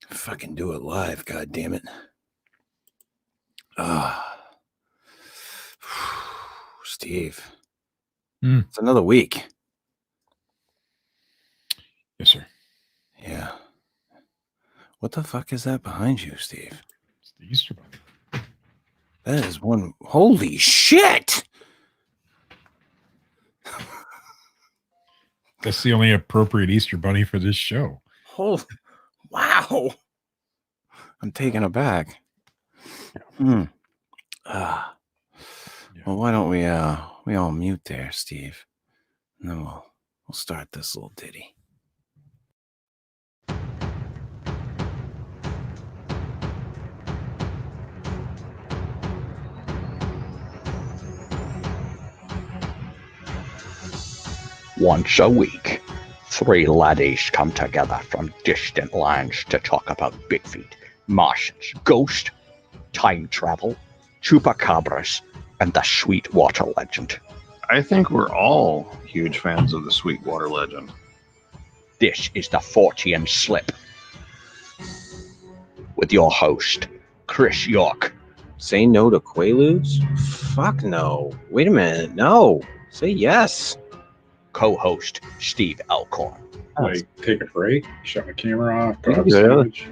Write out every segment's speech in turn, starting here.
Fucking do it live, god damn it. Steve. It's another week. Yes, sir. Yeah. What the fuck is that behind you, Steve? It's the Easter Bunny. That is one. Holy shit! That's the only appropriate Easter Bunny for this show. Oh, wow. I'm taken aback. Well, why don't we all mute there, Steve? And then we'll start this little ditty. Once a week, three laddies come together from distant lands to talk about Bigfeet, Martians, ghosts, time travel, chupacabras, and the Sweetwater legend. I think we're all huge fans of the Sweetwater legend. This is the Fortean Slip. With your host, Chris York. Say no to Quaaludes? Fuck no. Wait a minute. No. Say yes. Co-host, Steve Alcorn. Like, take a break, shut my camera off, Yeah, grab a yeah. sandwich.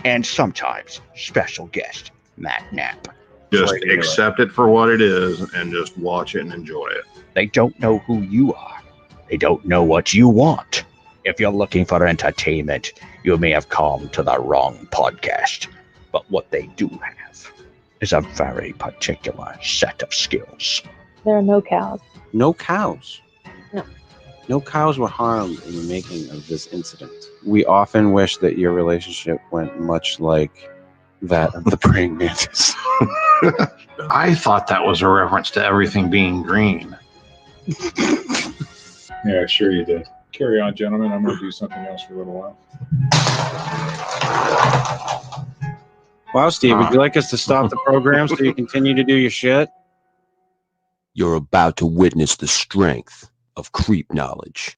And sometimes, special guest, Matt Knapp. Just Right, accept it for what it is and just watch it and enjoy it. They don't know who you are. They don't know what you want. If you're looking for entertainment, you may have come to the wrong podcast. But what they do have is a very particular set of skills. There are no cows. No cows. No. No cows were harmed in the making of this incident. We often wish that your relationship went much like that of the praying mantis. I thought that was a reference to everything being green. Yeah, sure you did. Carry on, gentlemen. I'm going to do something else for a little while. Wow, Steve, would you like us to stop the program so you continue to do your shit? You're about to witness the strength of creep knowledge.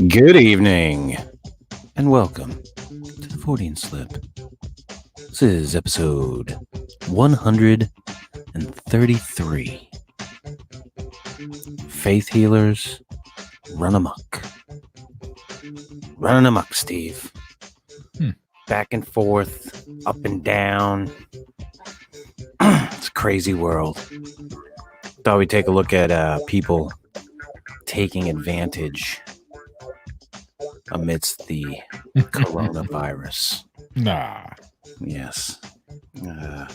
Good evening, and welcome to the Fortean Slip. This is episode 133. Faith Healers Run Amok. Running amok, Steve. Back and forth, up and down. It's a crazy world. Thought we'd take a look at people taking advantage amidst the coronavirus. Nah. Yes. I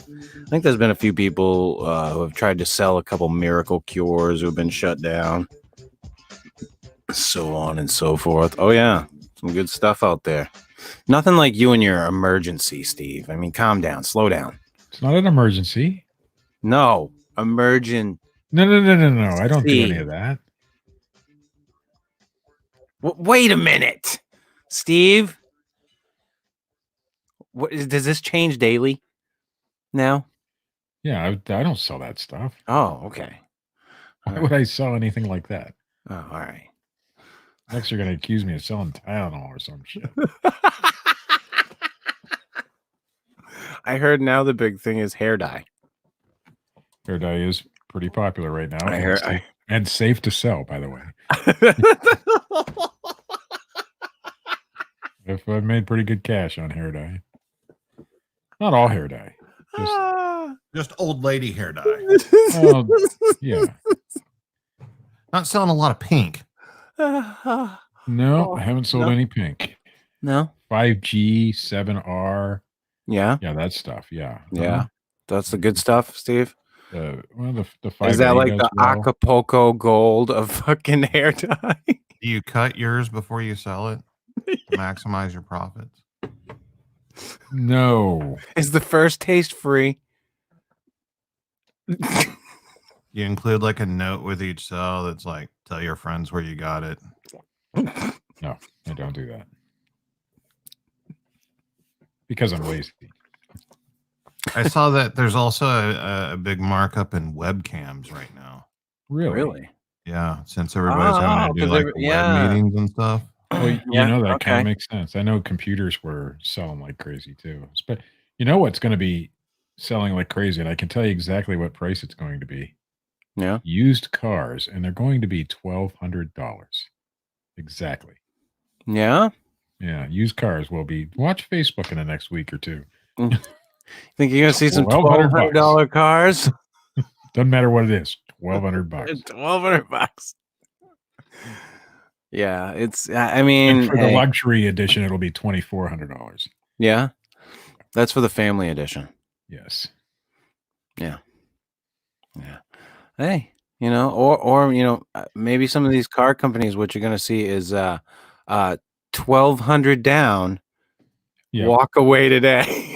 think there's been a few people who have tried to sell a couple miracle cures who have been shut down. So on and so forth. Oh, yeah. Some good stuff out there. Nothing like you and your emergency, Steve. I mean, calm down. Slow down. It's not an emergency. No. Emergent. No. I don't do any of that. Wait a minute. Steve? Does this change daily now? Yeah, I don't sell that stuff. Oh, okay. Why would I sell anything like that? Oh, all right. Next, you're going to accuse me of selling Tylenol or some shit. I heard now the big thing is hair dye. Hair dye is pretty popular right now. I heard, and safe to sell, by the way. I've made pretty good cash on hair dye. Not all hair dye. Just old lady hair dye. Yeah. Not selling a lot of pink. No, I haven't sold any pink. No. 5G, 7R. Yeah. Yeah, that stuff. Yeah. Yeah. That's the good stuff, Steve. The 5 is that like the Acapulco gold of fucking hair dye? Do you cut yours before you sell it to maximize your profits? No. Is the first taste free? You include like a note with each sell that's like, tell your friends where you got it. No, I don't do that. Because I'm lazy. I saw that there's also a big markup in webcams right now. Really? Yeah, since everybody's having to do like the web meetings and stuff. Well, that kind of makes sense. I know computers were selling like crazy too. But you know what's going to be selling like crazy, and I can tell you exactly what price it's going to be. Yeah. Used cars, and they're going to be $1,200. Exactly. Yeah. Yeah, used cars will be. Watch Facebook in the next week or two. Think you're gonna see some $1,200 $1,200 cars? Doesn't matter what it is. $1,200. $1,200. Yeah, it's. I mean, And for the luxury edition, it'll be $2,400. Yeah, that's for the family edition. Yes. Yeah. Hey, or maybe some of these car companies, what you're gonna see is $1,200 down. Yeah. Walk away today.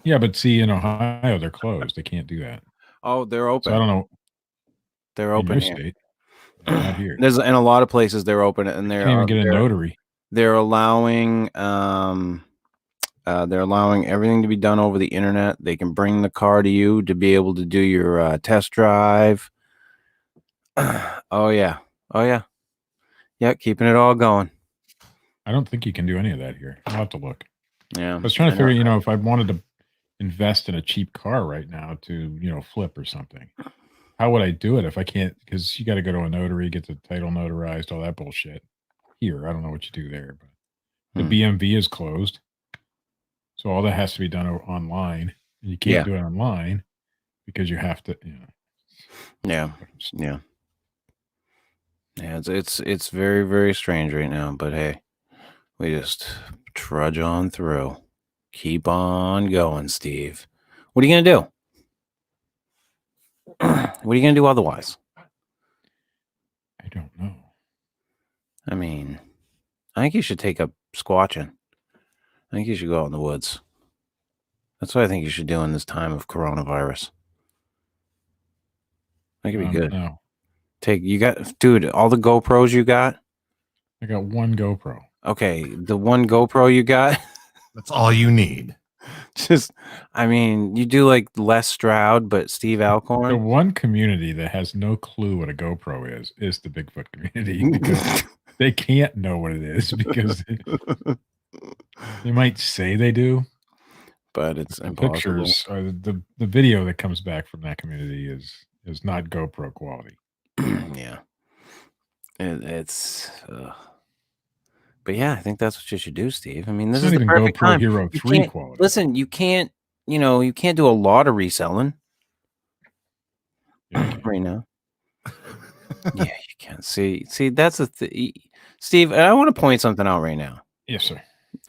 Yeah, but see, in Ohio, they're closed. They can't do that. Oh, they're open. So I don't know. They're open in here. your state. Not here. There's in a lot of places they're open, and Can't even get a notary. They're allowing everything to be done over the internet. They can bring the car to you to be able to do your test drive. Oh yeah, keeping it all going. I don't think you can do any of that here. I'll have to look. Yeah, I was trying to figure, if I wanted to invest in a cheap car right now to, flip or something, how would I do it if I can't? Because you got to go to a notary, get the title notarized, all that bullshit. Here, I don't know what you do there, but the BMV is closed, so all that has to be done online, and you can't do it online because you have to. Yeah. It's very, very strange right now, but hey, we just trudge on through. Keep on going, Steve. What are you gonna do? What are you gonna do otherwise? I don't know. I mean, I think you should take up squatching. I think you should go out in the woods. That's what I think you should do in this time of coronavirus. That could be good. No. Dude, all the GoPros you got? I got one GoPro. Okay, the one GoPro you got? That's all you need. You do like Les Stroud, but Steve Alcorn. The one community that has no clue what a GoPro is the Bigfoot community, because they can't know what it is, because they might say they do, but it's the impossible. Pictures or the video that comes back from that community is not GoPro quality. Yeah, it's. But yeah, I think that's what you should do, Steve. I mean, this is the perfect GoPro time. Hero 3 quality. Listen, you can't do a lot of reselling right now. Yeah, you can. See, that's the thing. Steve, I want to point something out right now. Yes, sir.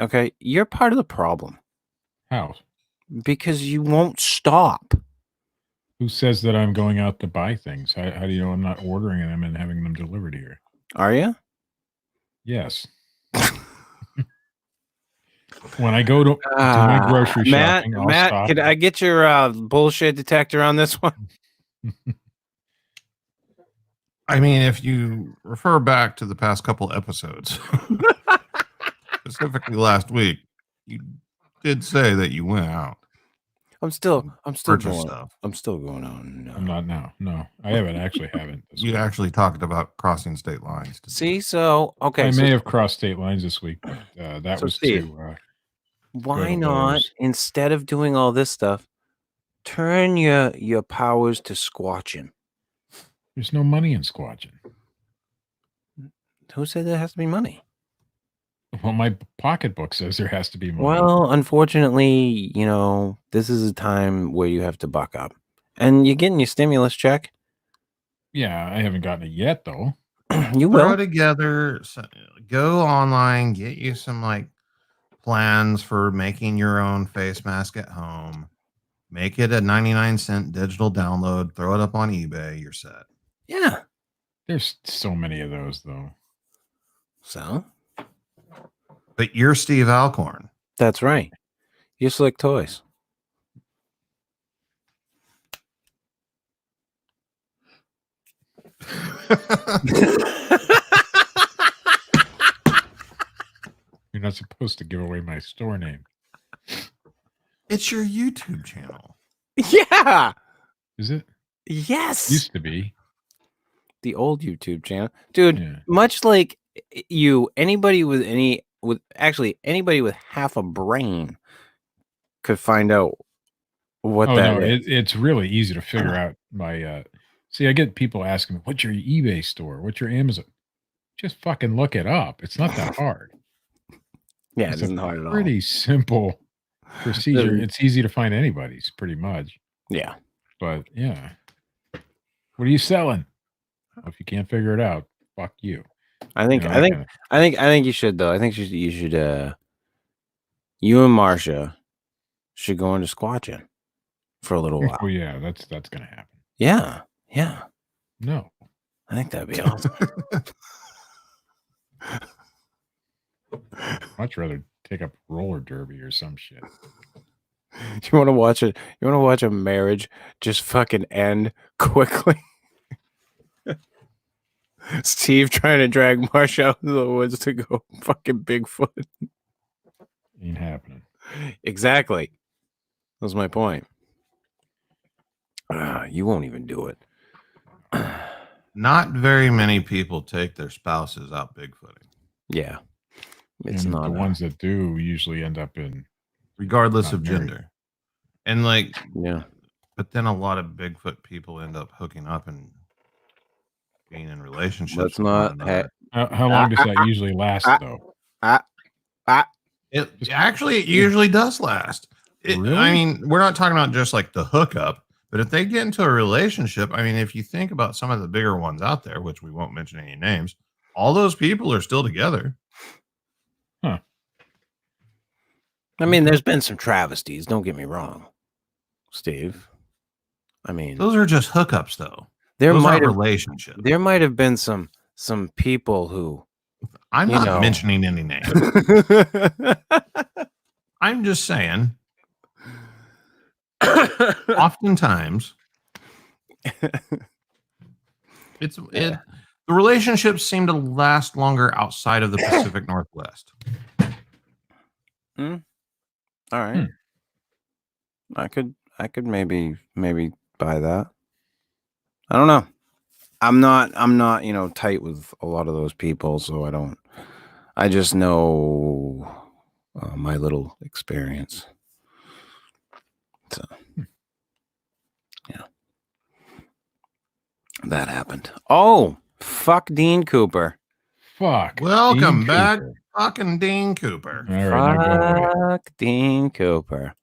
Okay, you're part of the problem. How? Because you won't stop. Who says that I'm going out to buy things? How do you know I'm not ordering them and having them delivered here? Are you? Yes. When I go to my grocery shopping, Matt, could I get your bullshit detector on this one? I mean, if you refer back to the past couple episodes, specifically last week, you did say that you went out. I'm still going. Stuff. I'm still going on. No. I'm not now. No, I haven't. You actually talked about crossing state lines. See, so okay. I may have crossed state lines this week, but that was Steve, why not, instead of doing all this stuff, turn your powers to squatching? There's no money in squatching. Who said there has to be money? Well, my pocketbook says there has to be money. Well, unfortunately, this is a time where you have to buck up. And you're getting your stimulus check. Yeah, I haven't gotten it yet, though. You will. Throw together, go online, get you some plans for making your own face mask at home. Make it a 99-cent digital download. Throw it up on eBay. You're set. Yeah. There's so many of those, though. So? But you're Steve Alcorn. That's right. You're Slick Toys. You're not supposed to give away my store name. It's your YouTube channel. Yeah. Is it? Yes. Used to be. the old YouTube channel, dude. Yeah. Much like anybody with half a brain could find out what Oh that no, is. it's really easy to figure out my see, I get people asking me, what's your eBay store? What's your Amazon? Just fucking look it up. It's not that hard. Yeah, It's it isn't hard at all. pretty simple procedure. It's easy to find anybody's pretty much. Yeah. But yeah. What are you selling? Well, if you can't figure it out, fuck you. I think you should though. I think you should you and Marcia should go into Squatching for a little while. Oh yeah, that's gonna happen. Yeah. Yeah. No. I think that'd be awesome. Much rather take up roller derby or some shit. You want to watch it? You want to watch a marriage just fucking end quickly? Steve trying to drag Marcia out of the woods to go fucking Bigfoot. Ain't happening. Exactly. That was my point. You won't even do it. Not very many people take their spouses out bigfooting, Yeah. It's And not the ones that do usually end up in regardless Not of married. gender. And like, yeah. but then a lot of Bigfoot people end up hooking up and being in relationships. Let's with one not another. how long does that usually last though? It usually does last. Really? I mean, we're not talking about just like the hookup, but if they get into a relationship, I mean, if you think about some of the bigger ones out there, which we won't mention any names, all those people are still together. I mean, there's been some travesties. Don't get me wrong, Steve. I mean, Those are just hookups, though. there Those might aren't have relationships. there might have been some people who I'm you not know. mentioning any names. I'm just saying. Oftentimes, the relationships seem to last longer outside of the Pacific Northwest. All right. I could maybe buy that. I don't know. I'm not, tight with a lot of those people, so I just know my little experience. So, yeah. That happened. Oh, fuck Dean Cooper. Fuck. Welcome Dean back, Cooper. fucking Dean Cooper. All right, now go away. Fuck Dean Cooper.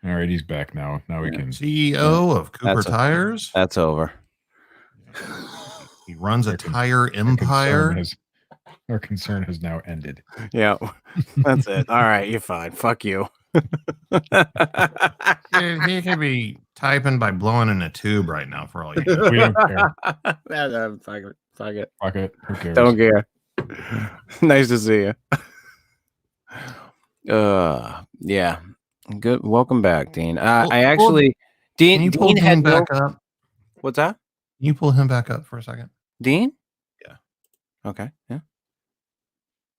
All right, he's back now. Now we can. CEO of Cooper Tires. That's over. He runs a tire empire. Our concern has now ended. Yeah, that's it. All right, you're fine. Fuck you. He could be typing by blowing in a tube right now for all you know. We don't care. Fuck it. Fuck it. Fuck it. Who cares? Don't care. Nice to see you. Yeah. Good. Welcome back, Dean. Dean. Can you pull Dean Dean had back up? What's that? Can you pull him back up for a second? Dean? Yeah. Okay. Yeah.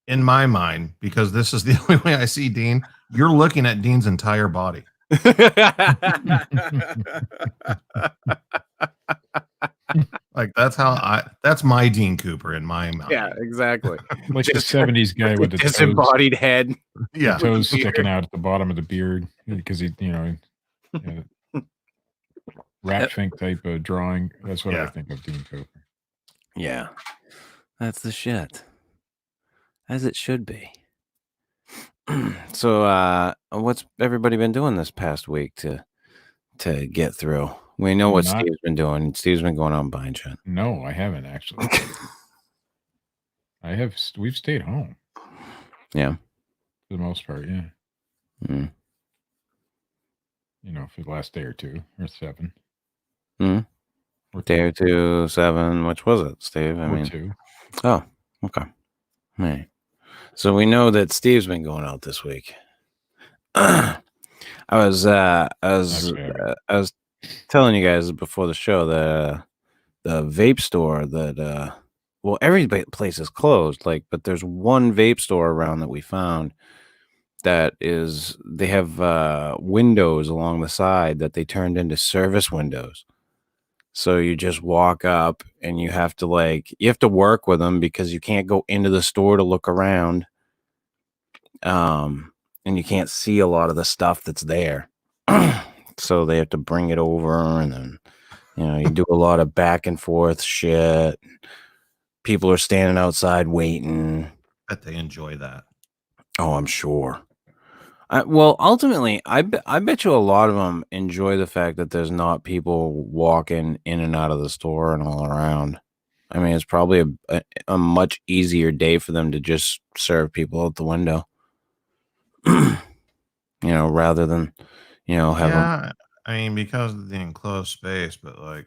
In my mind, because this is the only way I see Dean, you're looking at Dean's entire body. Like that's my Dean Cooper in my mind. Yeah, exactly. Like the 70s guy with the toes, Disembodied head. Yeah. toes sticking out at the bottom of the beard because he, rat fink type of drawing. That's what I think of Dean Cooper. Yeah. That's the shit. As it should be. So what's everybody been doing this past week to get through? We know what Steve's been doing. Steve's been going out and buying shit. No, I haven't actually. We've stayed home. Yeah. For the most part, yeah. Mm. For the last day or two or 7. Mm. Day or 2, 7. Which was it, Steve? I mean, 2. Oh, okay. Right. So we know that Steve's been going out this week. I was telling you guys before the show that the vape store that every place is closed, but there's one vape store around that we found that they have windows along the side that they turned into service windows. So you just walk up and you have to work with them because you can't go into the store to look around. And you can't see a lot of the stuff that's there. So they have to bring it over, and then, you do a lot of back and forth shit. People are standing outside waiting. Bet they enjoy that. Oh, I'm sure. Well, ultimately, I bet you a lot of them enjoy the fact that there's not people walking in and out of the store and all around. I mean, it's probably a much easier day for them to just serve people out the window. Rather than, have them. Yeah, I mean, because of the enclosed space, but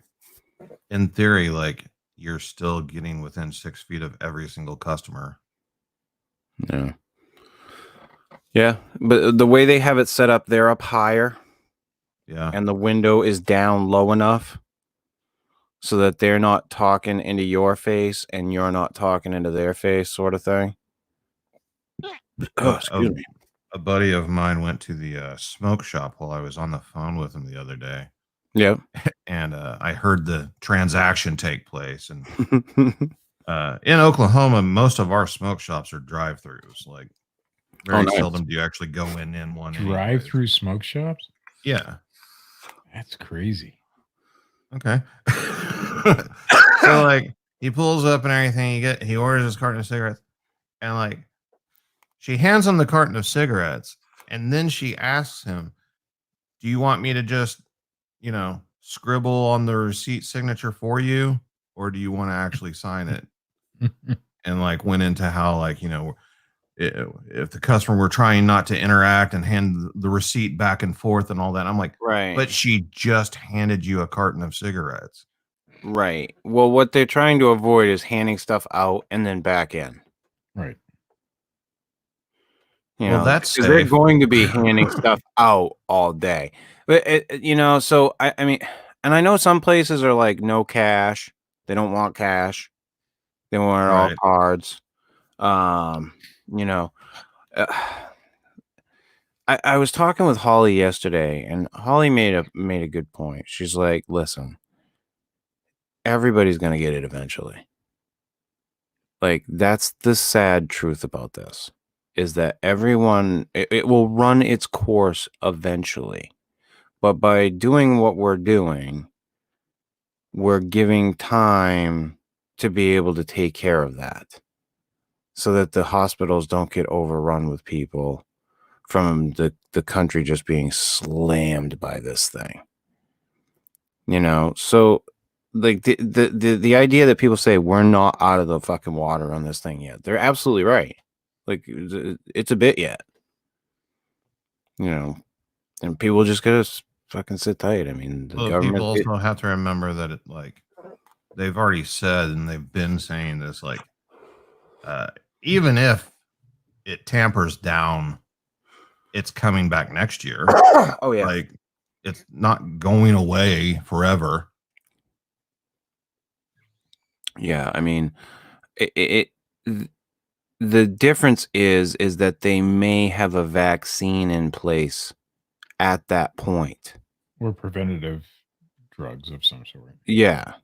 in theory, you're still getting within 6 feet of every single customer. Yeah. Yeah, but the way they have it set up, they're up higher. Yeah. And the window is down low enough so that they're not talking into your face and you're not talking into their face, sort of thing. Oh, excuse me. A buddy of mine went to the smoke shop while I was on the phone with him the other day. Yeah. And I heard the transaction take place. And in Oklahoma, most of our smoke shops are drive-throughs. Very seldom do you actually go in one. Drive-through smoke shops? Yeah. That's crazy. Okay. So he pulls up and everything. He orders his carton of cigarettes, and she hands him the carton of cigarettes, and then she asks him, "Do you want me to just, scribble on the receipt signature for you, or do you want to actually sign it?" And went into how if the customer were trying not to interact and hand the receipt back and forth and all that. I'm like, right. But she just handed you a carton of cigarettes. Right. Well, what they're trying to avoid is handing stuff out and then back in. Right. That's safe. They're going to be handing stuff out all day. But so I mean, and I know some places are no cash. They don't want cash. They want all cards. I was talking with Holly yesterday, and Holly made a good point. She's like, listen, everybody's going to get it eventually. That's the sad truth about this, is that everyone, it will run its course eventually. But by doing what we're doing, we're giving time to be able to take care of that, so that the hospitals don't get overrun with people from the country just being slammed by this thing. So the idea that people say we're not out of the fucking water on this thing yet, they're absolutely right. It's a bit yet. And people just gotta fucking sit tight. I mean, the government. People also have to remember that they've already said, and they've been saying this, even if it tampers down, it's coming back next year. Oh yeah. It's not going away forever. Yeah, I mean, the difference is that they may have a vaccine in place at that point, or preventative drugs of some sort. Yeah.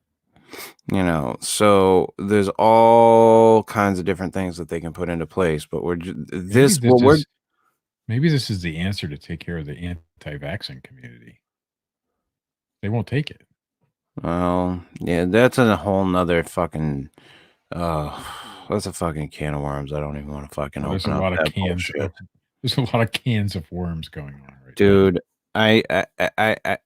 So there's all kinds of different things that they can put into place, but maybe this is the answer to take care of the anti-vaccine community. They won't take it. Well, yeah, that's a whole nother fucking that's a fucking can of worms. I don't even want to fucking open up that bullshit. There's a lot of cans of worms going on right Dude, now.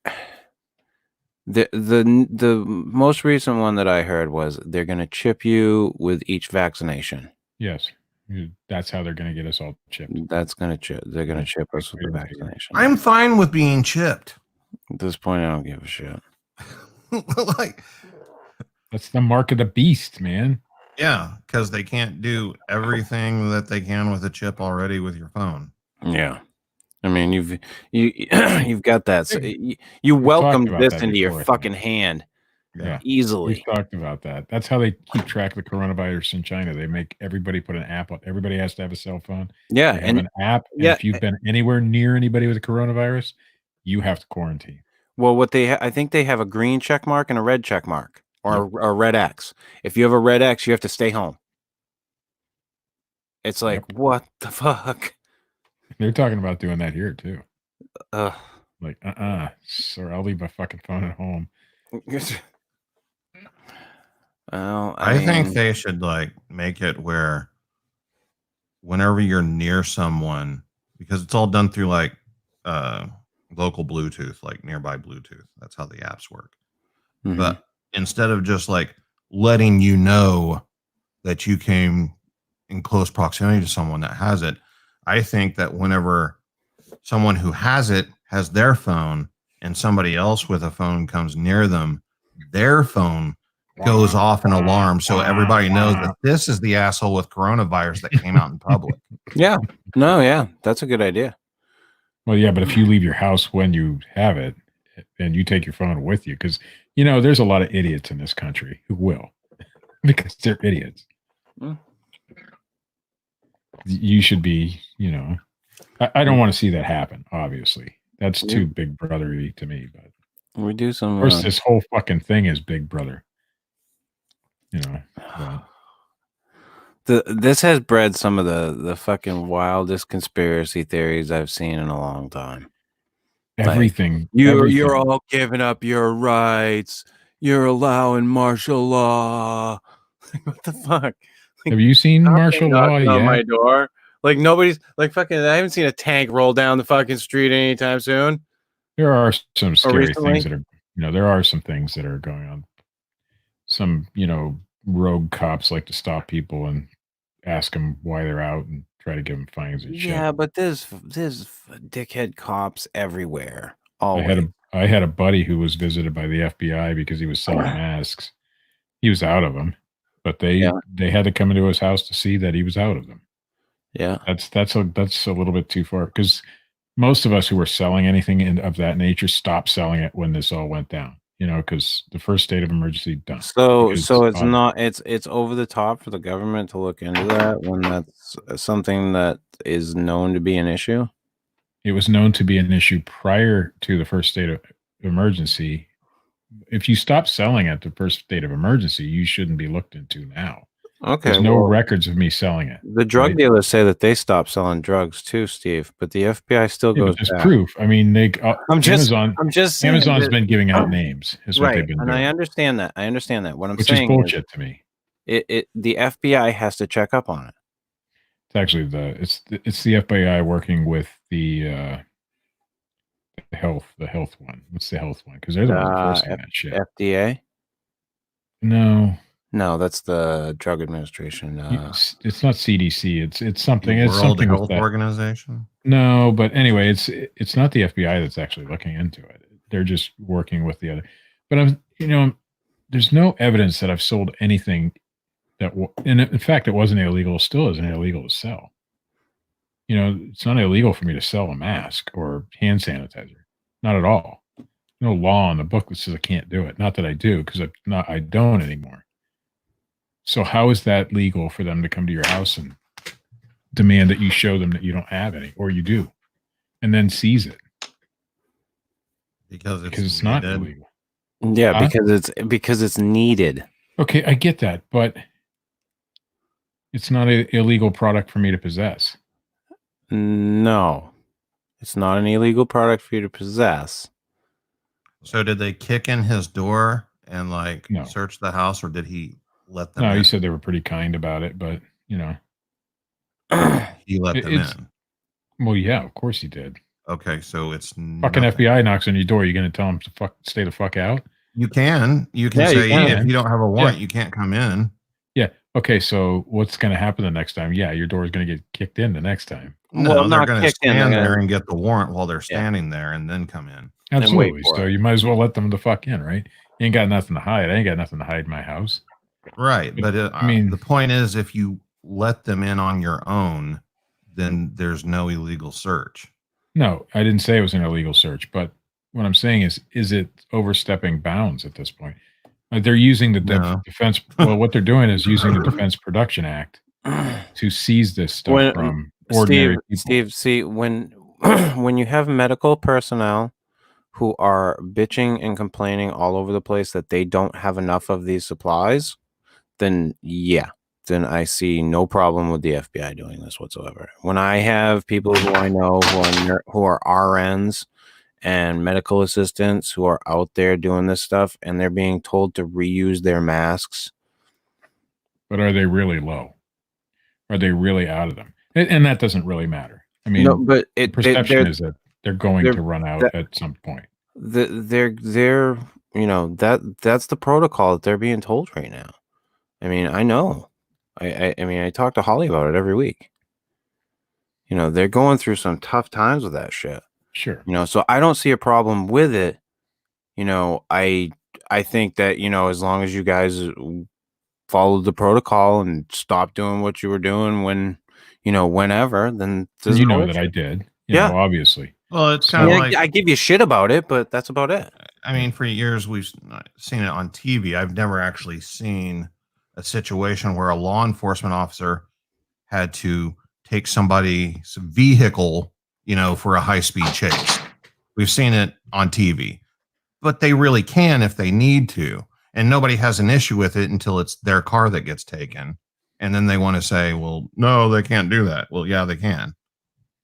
The most recent one that I heard was they're going to chip you with each vaccination. Yes. That's how they're going to get us all chipped. They're going to chip us with the vaccination. I'm fine with being chipped. At this point, I don't give a shit. That's the mark of the beast, man. Yeah, because they can't do everything that they can with a chip already with your phone. Yeah. I mean, you've got that. So you welcomed this into your fucking hand. Yeah, easily. We've talked about that. That's how they keep track of the coronavirus in China. They make everybody put an app on. Everybody has to have a cell phone. Yeah, and an app. And if you've been anywhere near anybody with a coronavirus, you have to quarantine. Well, I think they have a green check mark and a red check mark, or a red X. If you have a red X, you have to stay home. It's like, what the fuck? They're talking about doing that here too. Ugh. Like, sir, I'll leave my fucking phone at home. Well, I think they should like make it where whenever you're near someone, because it's all done through like local Bluetooth, like nearby Bluetooth. That's how the apps work. Mhm. But instead of just like letting you know that you came in close proximity to someone that has it, I think that whenever someone who has it has their phone and somebody else with a phone comes near them, their phone goes off an alarm so everybody knows that this is the asshole with coronavirus that came out in public. Yeah. No, yeah. That's a good idea. Well, yeah, but if you leave your house when you have it and you take your phone with you, because, you know, there's a lot of idiots in this country who will, because they're idiots. Mm. You should be, you know, I don't want to see that happen, obviously. That's too big brothery to me. But we do some. Of course, this whole fucking thing is Big Brother. You know. This has bred some of the fucking wildest conspiracy theories I've seen in a long time. Everything. Like, you're all giving up your rights. You're allowing martial law. What the fuck? Like, have you seen martial law yet? On my door. Like nobody's like fucking. I haven't seen a tank roll down the fucking street anytime soon. There are some scary things that are, you know, there are some things that are going on. Some, you know, rogue cops like to stop people and ask them why they're out and try to give them fines and shit. Yeah, but there's dickhead cops everywhere. Always. I had a buddy who was visited by the FBI because he was selling masks. He was out of them, but they had to come into his house to see that he was out of them. Yeah, that's a little bit too far, because most of us who were selling anything of that nature stopped selling it when this all went down. You know, because the first state of emergency done. So it's not it's over the top for the government to look into that when that's something that is known to be an issue. It was known to be an issue prior to the first state of emergency. If you stop selling at the first state of emergency, you shouldn't be looked into now. Okay, there's no records of me selling it. The drug dealers say that they stopped selling drugs too, Steve, but the FBI still goes there's back. proof. I mean, Amazon's been giving out names. Is what they've been doing. I understand that. What I'm saying, which is bullshit to me. The FBI has to check up on it. It's actually it's the FBI working with the health one. What's the health one? Because they're the ones enforcing that shit. FDA? No, that's the Drug Administration. It's not CDC. It's something. It's World something Health Organization. No, but anyway, it's not the FBI that's actually looking into it. They're just working with the other. But there's no evidence that I've sold anything that, and in fact, it wasn't illegal. Still isn't illegal to sell. You know, it's not illegal for me to sell a mask or hand sanitizer. Not at all. No law in the book that says I can't do it. Not that I do, because I don't anymore. So how is that legal for them to come to your house and demand that you show them that you don't have any, or you do, and then seize it? Because it's not illegal. Yeah, because it's needed. Okay, I get that, but it's not an illegal product for me to possess. No, it's not an illegal product for you to possess. So did they kick in his door and search the house, or did he let them in? He said they were pretty kind about it, but he let them in. Well, yeah, of course he did. Okay, so it's fucking FBI knocks on your door. You're going to tell them to stay the fuck out? You can say if you don't have a warrant, you can't come in. Yeah. Okay, so what's going to happen the next time? Yeah, your door is going to get kicked in the next time. No, they're going to stand there and get the warrant while they're standing there and then come in. Absolutely. So you might as well let them the fuck in, right? You ain't got nothing to hide. I ain't got nothing to hide in my house. Right. But the point is, if you let them in on your own, then there's no illegal search. No, I didn't say it was an illegal search, but what I'm saying is it overstepping bounds at this point? They're using the defense. Well, what they're doing is using the Defense Production Act to seize this stuff from ordinary people. Steve, see, when you have medical personnel who are bitching and complaining all over the place that they don't have enough of these supplies, then yeah, then I see no problem with the FBI doing this whatsoever. When I have people who I know who are RNs and medical assistants who are out there doing this stuff and they're being told to reuse their masks. But are they really low? Are they really out of them? And that doesn't really matter. I mean, No, but the perception is that they're going to run out at some point. They're that's the protocol that they're being told right now. I mean, I know. I mean, I talk to Holly about it every week. They're going through some tough times with that shit. Sure. So I don't see a problem with it. I think that, as long as you guys followed the protocol and stopped doing what you were doing whenever, then you know that I did. Yeah, obviously. Well, it's kind of like I give you shit about it, but that's about it. I mean, for years we've seen it on TV. I've never actually seen a situation where a law enforcement officer had to take somebody's vehicle, for a high-speed chase. We've seen it on TV, but they really can if they need to, and nobody has an issue with it until it's their car that gets taken, and then they want to say, "Well, no, they can't do that." Well, yeah, they can,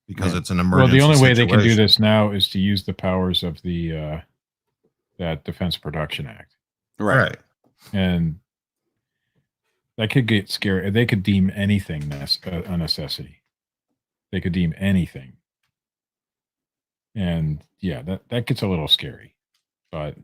because it's an emergency. Well, the only way situation. they can do this now is to use the powers of the that Defense Production Act, right? And that could get scary. They could deem anything a necessity. They could deem anything. And yeah, that gets a little scary. But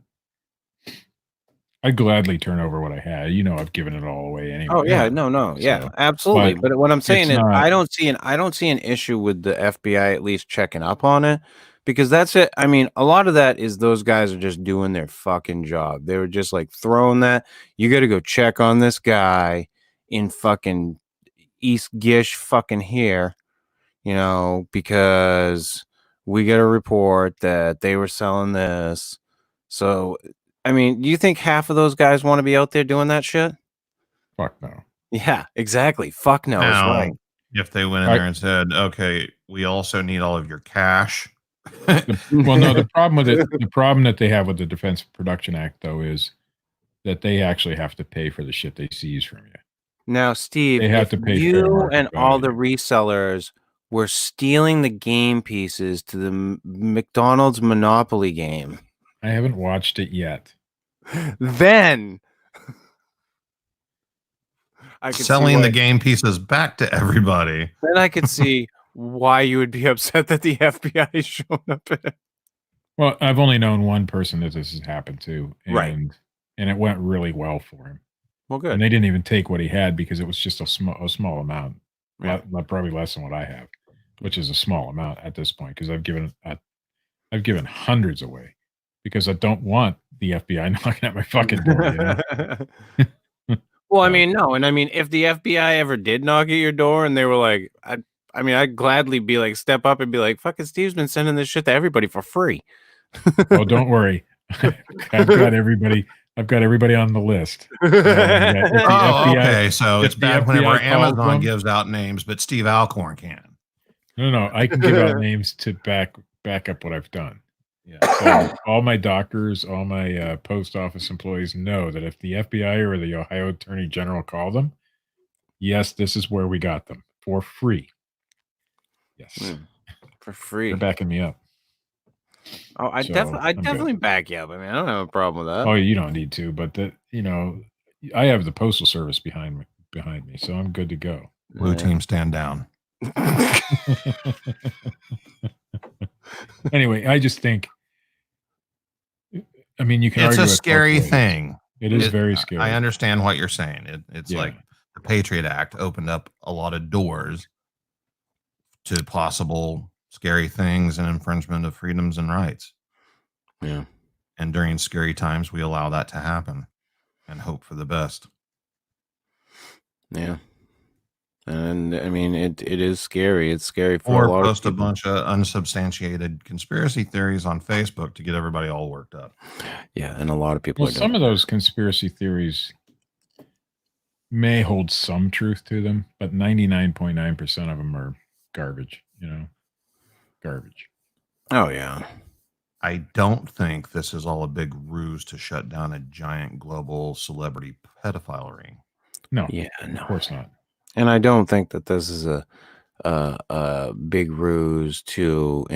I'd gladly turn over what I had. I've given it all away anyway. Oh yeah, no, yeah, absolutely. But what I'm saying is, I don't see an issue with the FBI at least checking up on it, because that's it. I mean, a lot of that is those guys are just doing their fucking job. They were just like throwing that. You got to go check on this guy in fucking East Gish fucking here, because we get a report that they were selling this. So, I mean, do you think half of those guys want to be out there doing that shit? Fuck no. Yeah, exactly. Fuck no. Now, right. If they went in there and said, "Okay, we also need all of your cash." Well, no, the problem that they have with the Defense Production Act, though, is that they actually have to pay for the shit they seize from you. Now, Steve, they have to pay you and all the resellers were stealing the game pieces to the McDonald's Monopoly game. I haven't watched it yet. Then I could selling the game pieces back to everybody. Then I could see why you would be upset that the FBI is showing up in it. Well, I've only known one person that this has happened to, and it went really well for him. Well, good. And they didn't even take what he had because it was just a small amount, probably less than what I have, which is a small amount at this point because I've given hundreds away because I don't want the FBI knocking at my fucking door. Well, I mean, no, and I mean, if the FBI ever did knock at your door and they were like, I'd gladly be like, step up and be like, fucking Steve's been sending this shit to everybody for free. Oh, don't worry, I've got everybody on the list. Okay, so it's bad whenever Amazon gives out names, but Steve Alcorn can. No, I can give out names to back up what I've done. Yeah. So all my doctors, all my post office employees know that if the FBI or the Ohio Attorney General call them, yes, this is where we got them for free. Yes, for free. They're backing me up. Oh, I definitely back you up. I mean, I don't have a problem with that. Oh, you don't need to, but I have the Postal Service behind me, so I'm good to go. Blue team, stand down. Anyway, I just think. I mean, you can. It's a scary thing. It is very scary. I understand what you're saying. It's like the Patriot Act opened up a lot of doors to possible scary things and infringement of freedoms and rights. Yeah. And during scary times, we allow that to happen and hope for the best. Yeah. And I mean, it is scary. It's scary for a lot of people. Or post a bunch of unsubstantiated conspiracy theories on Facebook to get everybody all worked up. Yeah, and a lot of people. Well, some of those conspiracy theories may hold some truth to them, but 99.9% of them are garbage. Garbage. Oh yeah. I don't think this is all a big ruse to shut down a giant global celebrity pedophile ring. No, Yeah, of no. course not. And I don't think that this is a big ruse to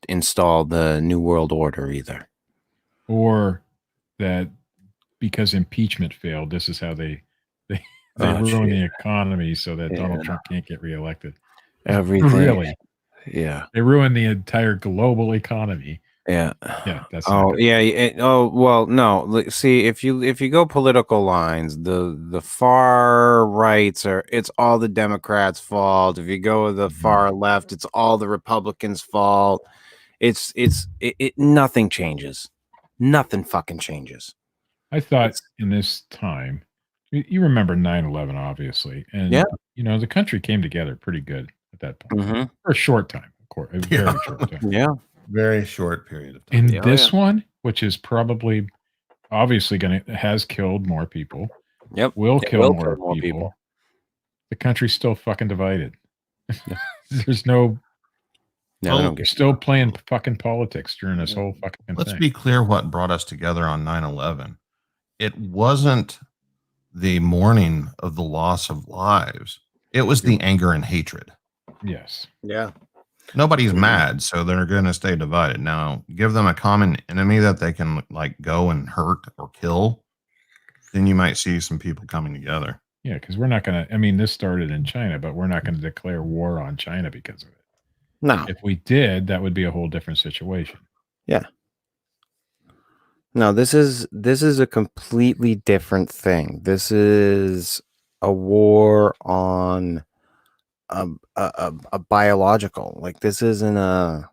install the New World Order either. Or that because impeachment failed, this is how they Oh, ruin shit. the economy so that Donald Yeah. Trump can't get reelected. Everything. Really? Yeah. They ruined the entire global economy. Yeah. Yeah, that's not Oh good. yeah. Oh well, no. See, if you go political lines, the far rights it's all the Democrats' fault. If you go the far left, it's all the Republicans' fault. Nothing changes. Nothing fucking changes. I thought It's, in this time, you remember 9/11, obviously, and Yeah. the country came together pretty good at that point mhm. for a short time, of course, a Yeah. very short time. Yeah. Very short period of time. In Yeah, oh, this one, which is probably obviously has killed more people, Yep. will It kill will more kill more people. people. The country's still fucking divided. Yeah. There's no. No, I Well, don't We're get still playing fucking politics during this Yeah. whole fucking let's thing. be clear what brought us together on 9/11. It wasn't the mourning of the loss of lives. It was the anger and hatred. Yes. Yeah. Nobody's Mhm. mad, so they're going to stay divided. Now, give them a common enemy that they can like go and hurt or kill, then you might see some people coming together. Yeah, because we're not going to. I mean, this started in China, but we're not going to declare war on China because of it. No. If we did, that would be a whole different situation. No, this is a completely different thing. This is a war on a biological. Like this isn't a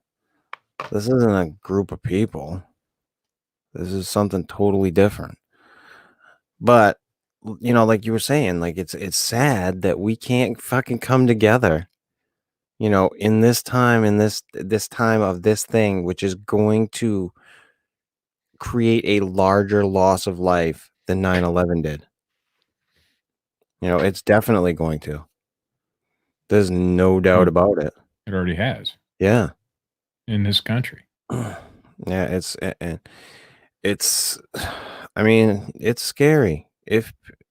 group of people. This is something totally different. But like you were saying, like it's sad that we can't fucking come together. In this time, in this time of this thing, which is going to create a larger loss of life than 9/11 did. It's definitely going to. There's no doubt about it. It already has Yeah. in this country. Yeah, it's I mean, it's scary.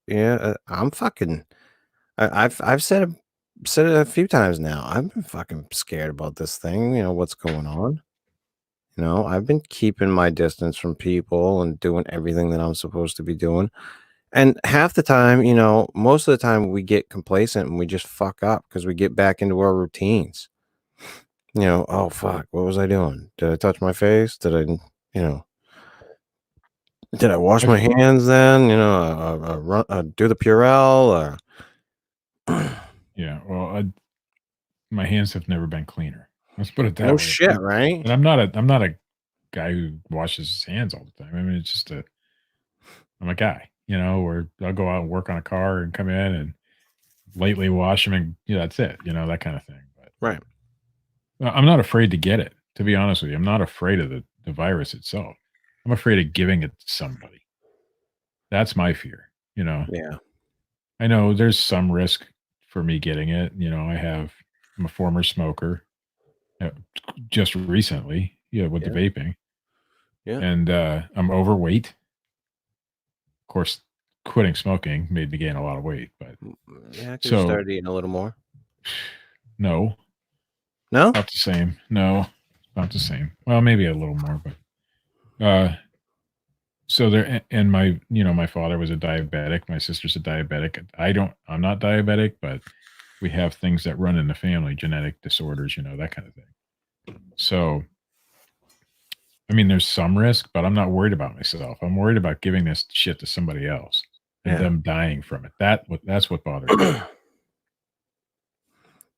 I'm fucking I've said it a few times now. I've been fucking scared about this thing, what's going on. I've been keeping my distance from people and doing everything that I'm supposed to be doing. And half the time, most of the time we get complacent and we just fuck up because we get back into our routines. Oh fuck, what was I doing? Did I touch my face? Did I wash my hands then? Do the Purell? Yeah. Well, my hands have never been cleaner. Let's put it that No way. shit, right? And I'm not a guy who washes his hands all the time. I mean, it's just I'm a guy, where I'll go out and work on a car and come in and lightly wash them and that's it, that kind of thing. But Right. I'm not afraid to get it, to be honest with you. I'm not afraid of the virus itself. I'm afraid of giving it to somebody. That's my fear, Yeah. I know there's some risk for me getting it. I'm a former smoker just recently, with the vaping. Yeah. And I'm overweight. Of course, quitting smoking made me gain a lot of weight, but Yeah, because you started eating a little more. no, No? not the same. No, not the same. Well, maybe a little more, but so there, and my father was a diabetic. My sister's a diabetic. I'm not diabetic, but we have things that run in the family, genetic disorders, that kind of thing. So, I mean, there's some risk, but I'm not worried about myself. I'm worried about giving this shit to somebody else and them dying from it. That's what bothers me.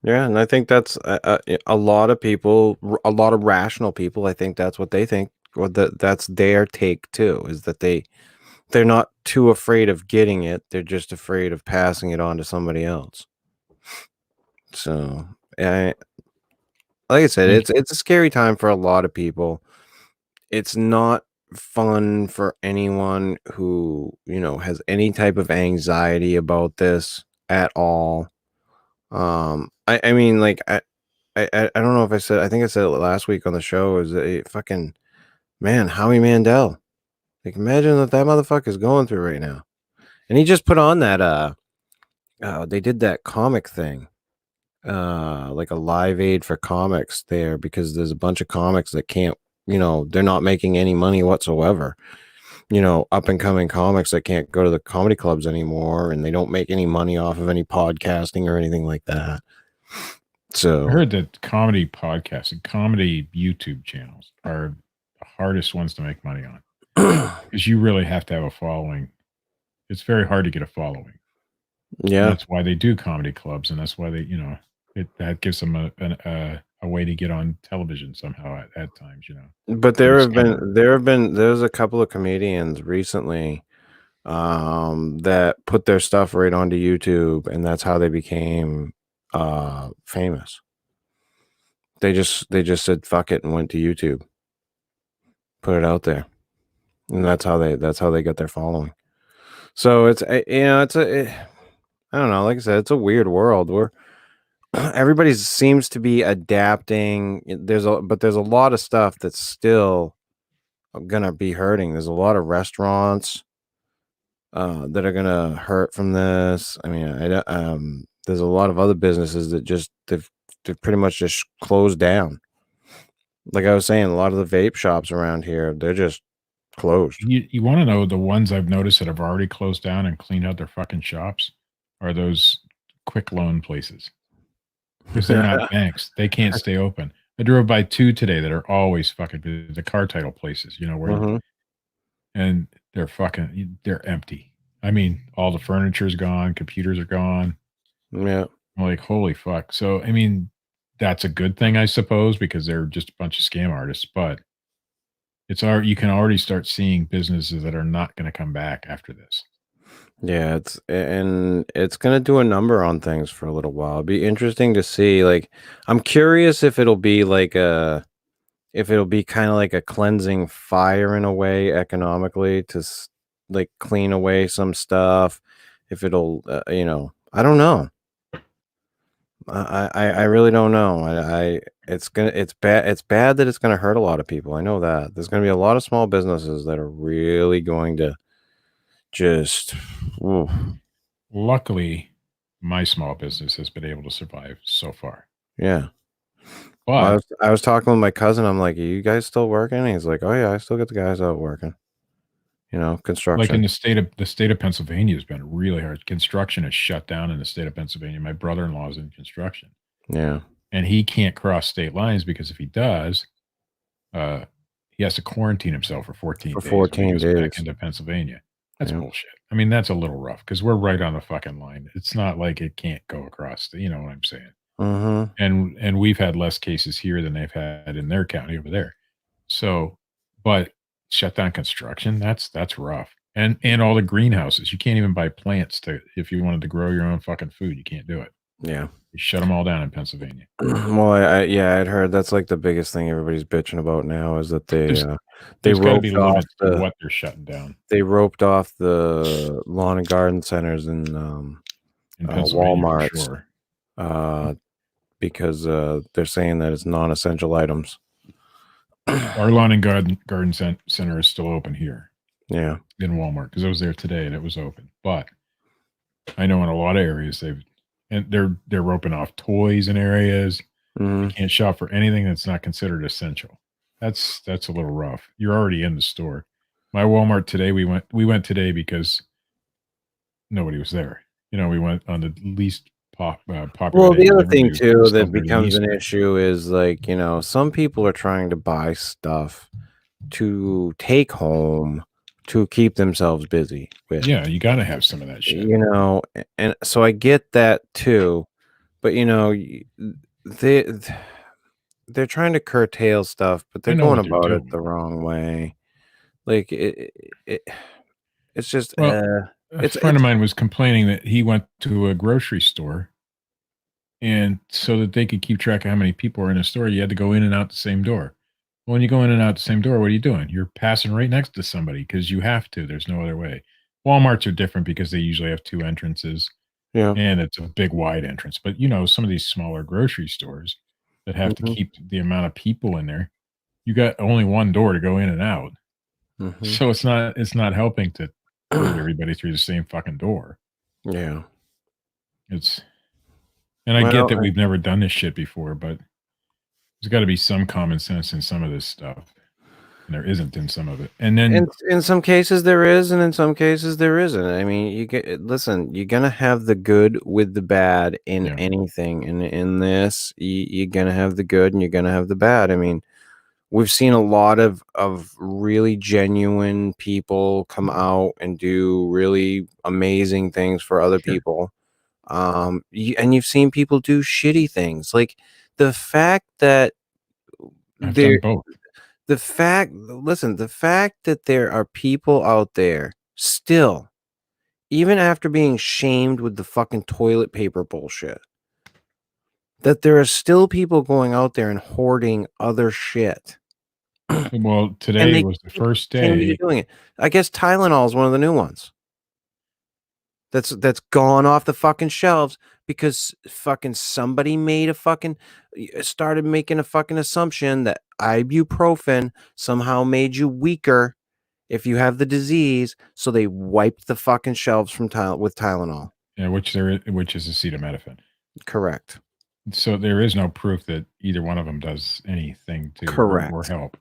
Yeah, and I think that's a lot of people, a lot of rational people. I think that's what they think, or that's their take too. Is that they're not too afraid of getting it; they're just afraid of passing it on to somebody else. So, like I said, it's a scary time for a lot of people. It's not fun for anyone who has any type of anxiety about this at all. I mean, like I don't know if I think I said it last week on the show. Is it fucking man, Howie Mandel. Like, imagine what that motherfucker's going through right now. And he just put on that they did that comic thing. Like a Live Aid for comics there, because there's a bunch of comics that can't, they're not making any money whatsoever. Up and coming comics that can't go to the comedy clubs anymore, and they don't make any money off of any podcasting or anything like that. So I heard that comedy podcasts and comedy YouTube channels are the hardest ones to make money on because you really have to have a following. It's very hard to get a following. Yeah, and that's why they do comedy clubs, and that's why they, that gives them a way to get on television somehow at times. But there's a couple of comedians recently that put their stuff right onto YouTube, and that's how they became famous. They just said fuck it and went to YouTube, put it out there, and that's how they get their following. So it's I don't know, like I said, it's a weird world where everybody seems to be adapting. There's a lot of stuff that's still gonna be hurting. There's a lot of restaurants that are gonna hurt from this. I mean, there's a lot of other businesses that they've pretty much just closed down. Like I was saying, a lot of the vape shops around here, they're just closed. You want to know the ones I've noticed that have already closed down and cleaned out their fucking shops are those quick loan places. Because they're not banks. They can't stay open. I drove by 2 today that are always fucking busy, the car title places, where and they're empty. I mean, all the furniture's gone, computers are gone. Yeah. I'm like, holy fuck. So, I mean, that's a good thing, I suppose, because they're just a bunch of scam artists, but you can already start seeing businesses that are not going to come back after this. Yeah, it's gonna do a number on things for a little while. It'd be interesting to see. Like, I'm curious if it'll be kind of like a cleansing fire in a way economically to like clean away some stuff. If it'll, I don't know. I really don't know. It's bad. It's bad that it's gonna hurt a lot of people. I know that there's gonna be a lot of small businesses that are really going to just. Ooh. Luckily, my small business has been able to survive so far. Yeah. But I was talking with my cousin. I'm like, are you guys still working? And he's like, oh yeah, I still get the guys out working. Construction. like in the state of Pennsylvania has been really hard. Construction is shut down in the state of Pennsylvania. My brother-in-law is in construction. Yeah. And he can't cross state lines because if he does, he has to quarantine himself for 14 days. 14 when he goes days. back into Pennsylvania. That's Yeah. bullshit. I mean, that's a little rough because we're right on the fucking line. It's not like it can't go across. You know what I'm saying? Mm-hmm. And we've had less cases here than they've had in their county over there. So, but shut down construction, that's rough. And all the greenhouses, you can't even buy plants if you wanted to grow your own fucking food, you can't do it. Yeah. You shut them all down in Pennsylvania. Well, I'd heard that's like the biggest thing everybody's bitching about now is that they There's got to be roped off limits to what they're shutting down. they roped off the lawn and garden centers in Pennsylvania, for Walmarts, sure. because they're saying that it's non-essential items. Our lawn and garden center is still open here. Yeah. In Walmart because I was there today and it was open. But I know in a lot of areas they're roping off toys in areas. You can't shop for anything that's not considered essential. That's a little rough. You're already in the store. My Walmart today, we went today because nobody was there. We went on the least popular. Well, day the other when thing everybody too was that celebrating becomes an Easter. issue is like, some people are trying to buy stuff to take home to keep themselves busy with. Yeah, you got to have some of that shit. And so I get that too, but they're trying to curtail stuff, but they're going about it the wrong way. Like it's just a friend of mine was complaining that he went to a grocery store, and so that they could keep track of how many people are in a store, you had to go in and out the same door. When you go in and out the same door, what are you doing? You're passing right next to somebody because you have to. There's no other way. Walmarts are different because they usually have 2 entrances. Yeah. And it's a big wide entrance. But some of these smaller grocery stores that have to keep the amount of people in there, you got only one door to go in and out. Mhm. So it's not helping to herd everybody through the same fucking door. Yeah. And I get Well, that we've never done this shit before, but there's got to be some common sense in some of this stuff. And there isn't in some of it. And then in some cases there is, and in some cases there isn't. I mean, you're gonna have the good with the bad in anything, and in this, you're gonna have the good and you're gonna have the bad. I mean, we've seen a lot of really genuine people come out and do really amazing things for other people. And you've seen people do shitty things. Like the fact that I've done both. the fact that there are people out there still, even after being shamed with the fucking toilet paper bullshit, that there are still people going out there and hoarding other shit. Well, today was the first day doing it. I guess Tylenol is one of the new ones that's gone off the fucking shelves because fucking somebody started making a fucking assumption that ibuprofen somehow made you weaker if you have the disease, so they wiped the fucking shelves from with Tylenol. Yeah, which is acetaminophen. Correct. So there is no proof that either one of them does anything to hurt or help.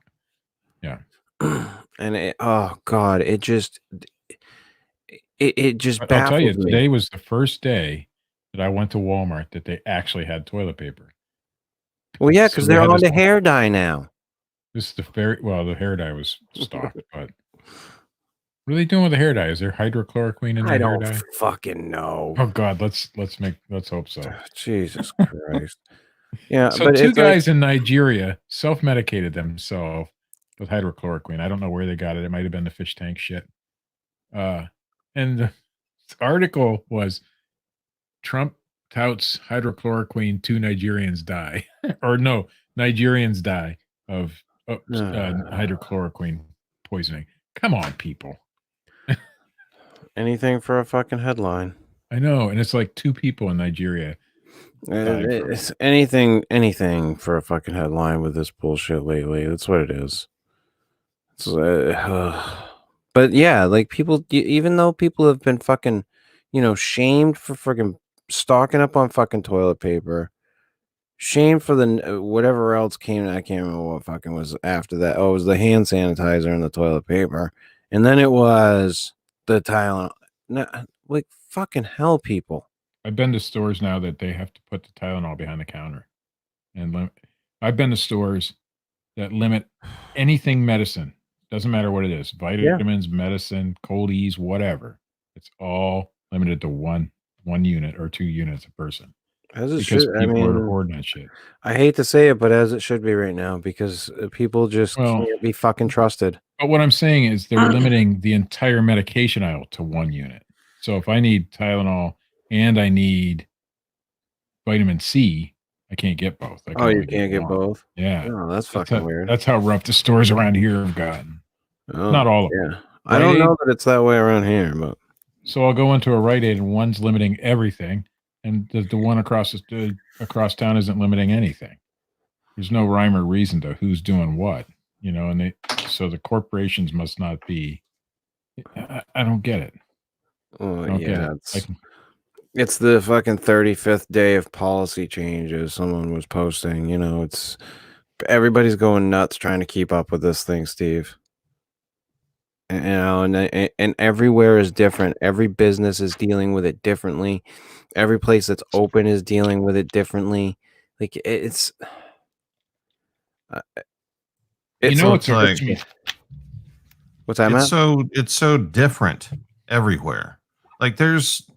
Yeah. And oh god, it just I'll tell you, today was the first day that I went to Walmart that they actually had toilet paper. Well, yeah, because they're on the hair dye now. This is the hair dye was stocked, but what are they doing with the hair dye? Is there hydrochloroquine in the hair dye? I don't fucking know. Oh God, let's hope so. Jesus Christ. Yeah, so two guys in Nigeria self-medicated themselves with hydrochloroquine. I don't know where they got it. It might have been the fish tank shit. And the article was Trump touts hydrochloroquine, 2 Nigerians die. Or no, Nigerians die of hydrochloroquine poisoning. Come on, people. Anything for a fucking headline. I know, and it's like 2 people in Nigeria. It's anything for a fucking headline with this bullshit lately. That's what it is. But yeah, like people, even though people have been fucking, shamed for fucking stocking up on fucking toilet paper, shamed for the whatever else came. I can't remember what fucking was after that. Oh, it was the hand sanitizer and the toilet paper, and then it was the Tylenol. No, like fucking hell, people. I've been to stores now that they have to put the Tylenol behind the counter, and I've been to stores that limit anything medicine. Doesn't matter what it is, vitamins, medicine, cold ease, whatever. It's all limited to one unit or 2 units a person. As it because should. people are hoarding that shit. I hate to say it, but as it should be right now, because people just can't be fucking trusted. But what I'm saying is they're limiting the entire medication aisle to 1 unit. So if I need Tylenol and I need vitamin C, I can't get both. You can't get both? Yeah. Oh, that's fucking weird. That's how rough the stores around here have gotten. Oh, not all of them. Yeah. I don't know that it's that way around here, but so I'll go into a Rite Aid and one's limiting everything, and the one across town isn't limiting anything. There's no rhyme or reason to who's doing what, and so the corporations must not be. I don't get it. It's the fucking 35th day of policy changes. Someone was posting, it's everybody's going nuts trying to keep up with this thing, Steve. And everywhere is different. Every business is dealing with it differently. Every place that's open is dealing with it differently. Like it's what's like, what's that, Matt? It's so different everywhere. Like there's,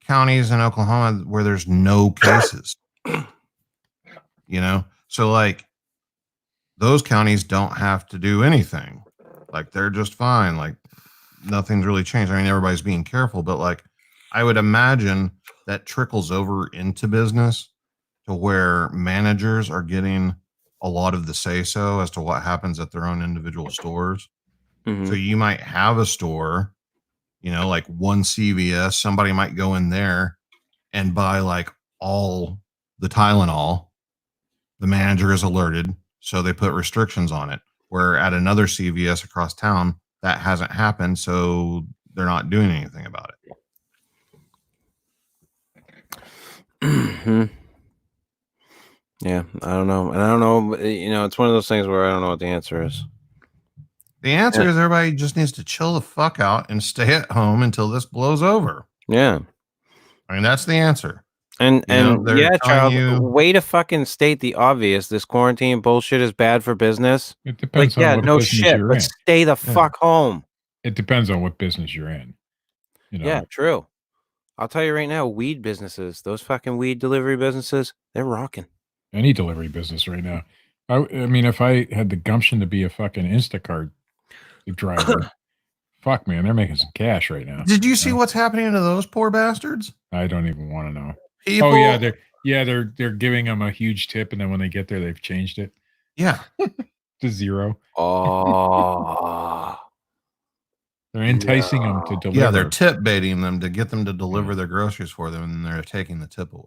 counties in Oklahoma where there's no cases. So like those counties don't have to do anything. Like they're just fine. Like nothing's really changed. I mean, everybody's being careful, but like I would imagine that trickles over into business to where managers are getting a lot of the say-so as to what happens at their own individual stores. Mm-hmm. So you might have a store, like one CVS, somebody might go in there and buy like all the Tylenol. The manager is alerted. so they put restrictions on it. Where at another CVS across town, that hasn't happened, so they're not doing anything about it. Yeah, I don't know. And I don't know, it's one of those things where I don't know what the answer is. The answer is everybody just needs to chill the fuck out and stay at home until this blows over. Yeah. I mean, that's the answer. And they're telling child, way to fucking state the obvious. This quarantine bullshit is bad for business. It depends on what no business shit, you're but in. stay the fuck home. It depends on what business you're in. Yeah, true. I'll tell you right now, weed businesses, those fucking weed delivery businesses, they're rocking. Any delivery business right now. I mean, if I had the gumption to be a fucking Instacart driver, fuck, man, they're making some cash right now. Did you see what's happening to those poor bastards? I don't even want to know. People, oh yeah, they're giving them a huge tip, and then when they get there, they've changed it. Yeah, to $0. Oh, they're enticing them to deliver. Yeah, they're tip baiting them to get them to deliver their groceries for them, and they're taking the tip away.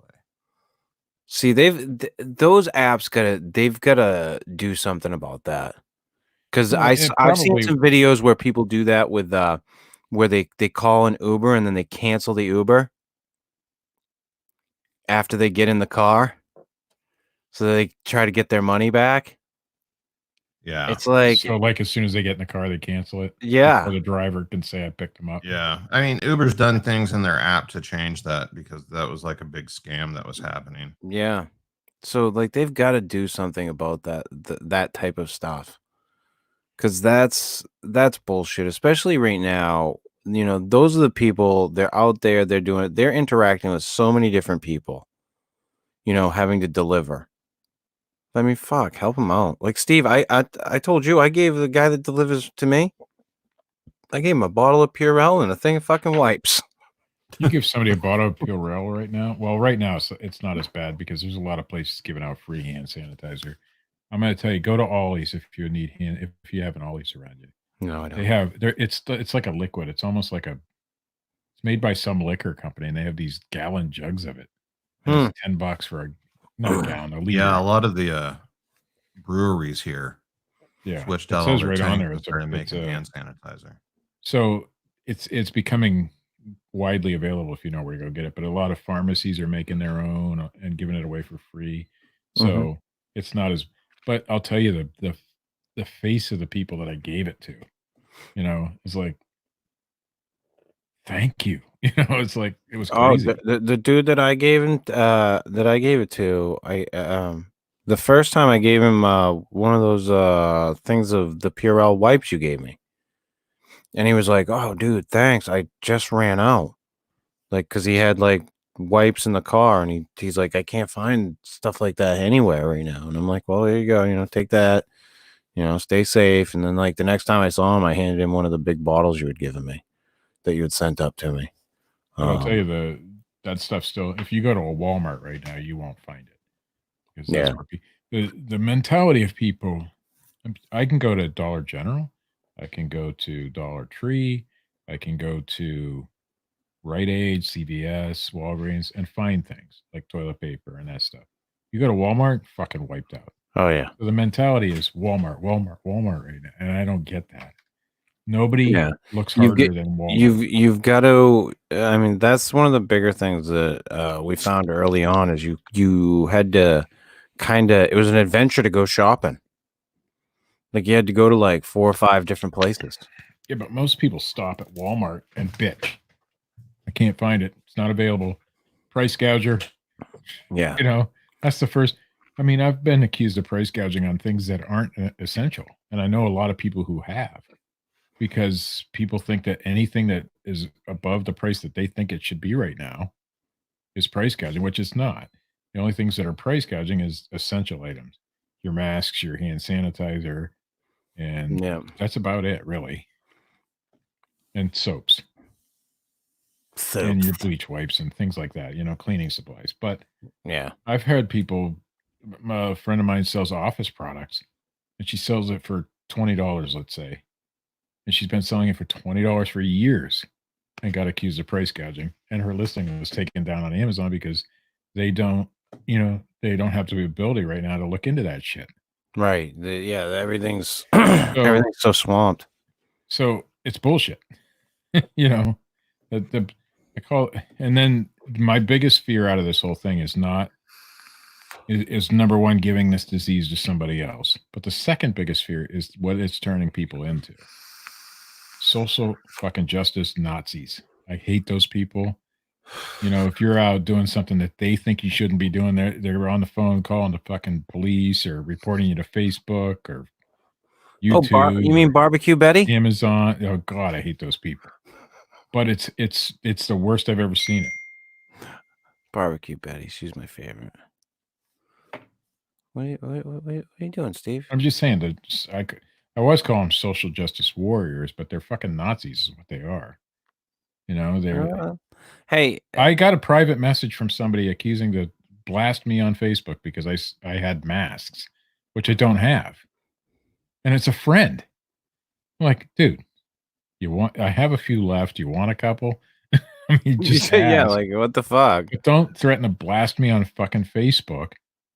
See, those apps they've gotta do something about that. Because I've seen some videos where people do that with where they call an Uber and then they cancel the Uber after they get in the car, so they try to get their money back. Yeah, it's like as soon as they get in the car, they cancel it. Yeah, or the driver can say I picked them up. Yeah, I mean, Uber's done things in their app to change that because that was like a big scam that was happening. Yeah, so like they've got to do something about that type of stuff, because that's bullshit. Especially right now, those are the people. They're out there. They're doing it. They're interacting with so many different people. Having to deliver. I mean, fuck, help them out. Like Steve, I told you I gave the guy that delivers to me, I gave him a bottle of Purell and a thing of fucking wipes. You give somebody a bottle of Purell right now? Well, right now it's not as bad because there's a lot of places giving out free hand sanitizer. I'm going to tell you, go to Ollie's if you need if you have an Ollie's around you. No, I don't. They have it's like a liquid. It's almost like it's made by some liquor company, and they have these gallon jugs of it. And it's $10 for not a gallon, a liter. Yeah, a lot of the breweries here switched out all their tanks and making hand sanitizer. So it's becoming widely available if you know where to go get it. But a lot of pharmacies are making their own and giving it away for free. So it's not as. But I'll tell you the face of the people that I gave it to, is like, thank you. It's like it was crazy. Oh, the dude that I gave him it to, the first time I gave him one of those things of the Purell wipes you gave me, and he was like, "Oh, dude, thanks. I just ran out." Like, because he had like wipes in the car, and he's like, "I can't find stuff like that anywhere right now." And I'm like, "Well, there you go. Take that. Stay safe." And then like the next time I saw him, I handed him one of the big bottles you had given me, that you had sent up to me. I'll tell you that stuff still. If you go to a Walmart right now, you won't find it. Because that's where the mentality of people. I can go to Dollar General, I can go to Dollar Tree, I can go to Rite Aid, CVS, Walgreens, and find things like toilet paper and that stuff. You go to Walmart, fucking wiped out. Oh yeah. So the mentality is Walmart right now, and I don't get that. Nobody looks harder than Walmart. You've got to. I mean, that's one of the bigger things that we found early on is you had to it was an adventure to go shopping. Like you had to go to like 4 or 5 different places. Yeah, but most people stop at Walmart and bitch. I can't find it. It's not available. Price gouger. Yeah. That's the first. I mean, I've been accused of price gouging on things that aren't essential, and I know a lot of people who have. Because people think that anything that is above the price that they think it should be right now is price gouging, which it's not. The only things that are price gouging is essential items. Your masks, your hand sanitizer, and that's about it, really. And soaps. And your bleach wipes and things like that, cleaning supplies. But I've had people, a friend of mine sells office products, and she sells it for $20, let's say. And she's been selling it for $20 for years and got accused of price gouging. And her listing was taken down on Amazon because they don't have the ability right now to look into that shit. Right. Everything's everything's so swamped. So it's bullshit. You know, I call it, and then my biggest fear out of this whole thing is number one, giving this disease to somebody else. But the second biggest fear is what it's turning people into. Social fucking justice Nazis. I hate those people. You know, if you're out doing something that they think you shouldn't be doing, they're on the phone calling the fucking police or reporting you to Facebook or YouTube. You mean Barbecue Betty? Amazon. Oh God, I hate those people. But it's the worst I've ever seen it. Barbecue Betty, she's my favorite. What are you doing, Steve? I'm just saying that I was calling them social justice warriors, but they're fucking Nazis is what they are. You know, they're hey, I got a private message from somebody accusing to blast me on Facebook because I had masks, which I don't have. And it's a friend. I'm like, dude, I have a few left. You want a couple? I mean, just yeah, like what the fuck? But don't threaten to blast me on fucking Facebook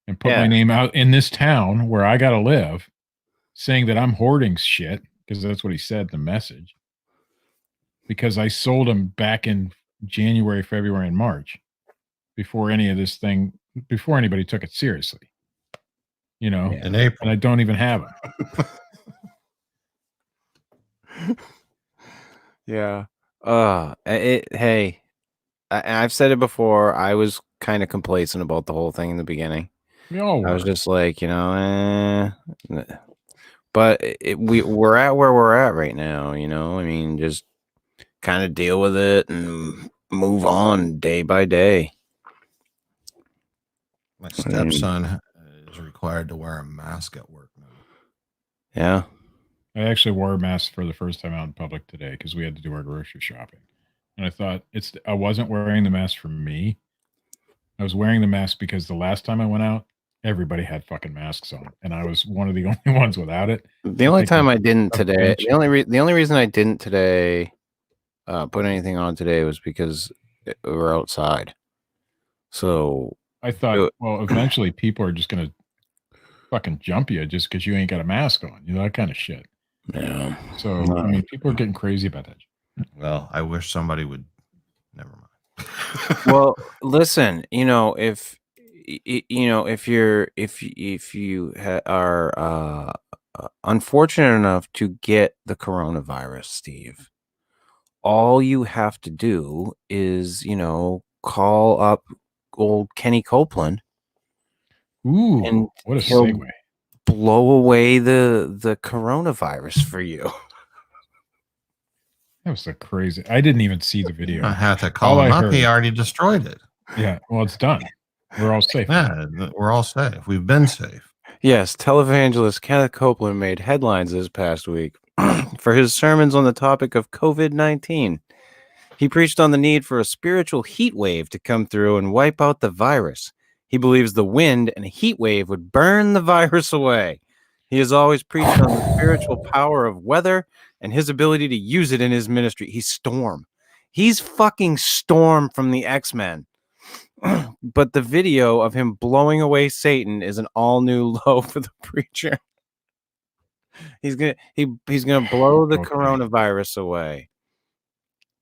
and put my name out in this town where I got to live saying that I'm hoarding shit, because that's what he said in the message. Because I sold them back in January, February, and March before anybody took it seriously. You know, in April. And I don't even have them. Yeah. Hey, I've said it before. I was kind of complacent about the whole thing in the beginning. I was just like, you know, but we're at where we're at right now. You know, I mean, just kind of deal with it and move on day by day. My stepson is required to wear a mask at work now. Yeah. I actually wore a mask for the first time out in public today because we had to do our grocery shopping. And I thought I wasn't wearing the mask for me. I was wearing the mask because the last time I went out, everybody had fucking masks on, and I was one of the only ones without it. The only time I didn't today, the only reason I didn't today put anything on today was because we were outside. So I thought, well, eventually people are just gonna fucking jump you just because you ain't got a mask on, you know, that kind of shit. Yeah. So I mean, people are getting crazy about that. Well, I wish somebody would. Never mind. Well, listen, you know, if you are unfortunate enough to get the coronavirus, Steve, all you have to do is, you know, call up old Kenny Copeland. Ooh, and what a he'll segue. blow away the coronavirus for you. That was so crazy. I didn't even see the video. I had to call him up. He already destroyed it. Yeah, well, it's done. We're all safe. Yeah, we're all safe. We've been safe. Yes, televangelist Kenneth Copeland made headlines this past week for his sermons on the topic of COVID-19. He preached on the need for a spiritual heat wave to come through and wipe out the virus. He believes the wind and a heat wave would burn the virus away. He has always preached on the spiritual power of weather and his ability to use it in his ministry. He's Storm. He's fucking Storm from the X-Men. But the video of him blowing away Satan is an all new low for the preacher. He's gonna blow the coronavirus away.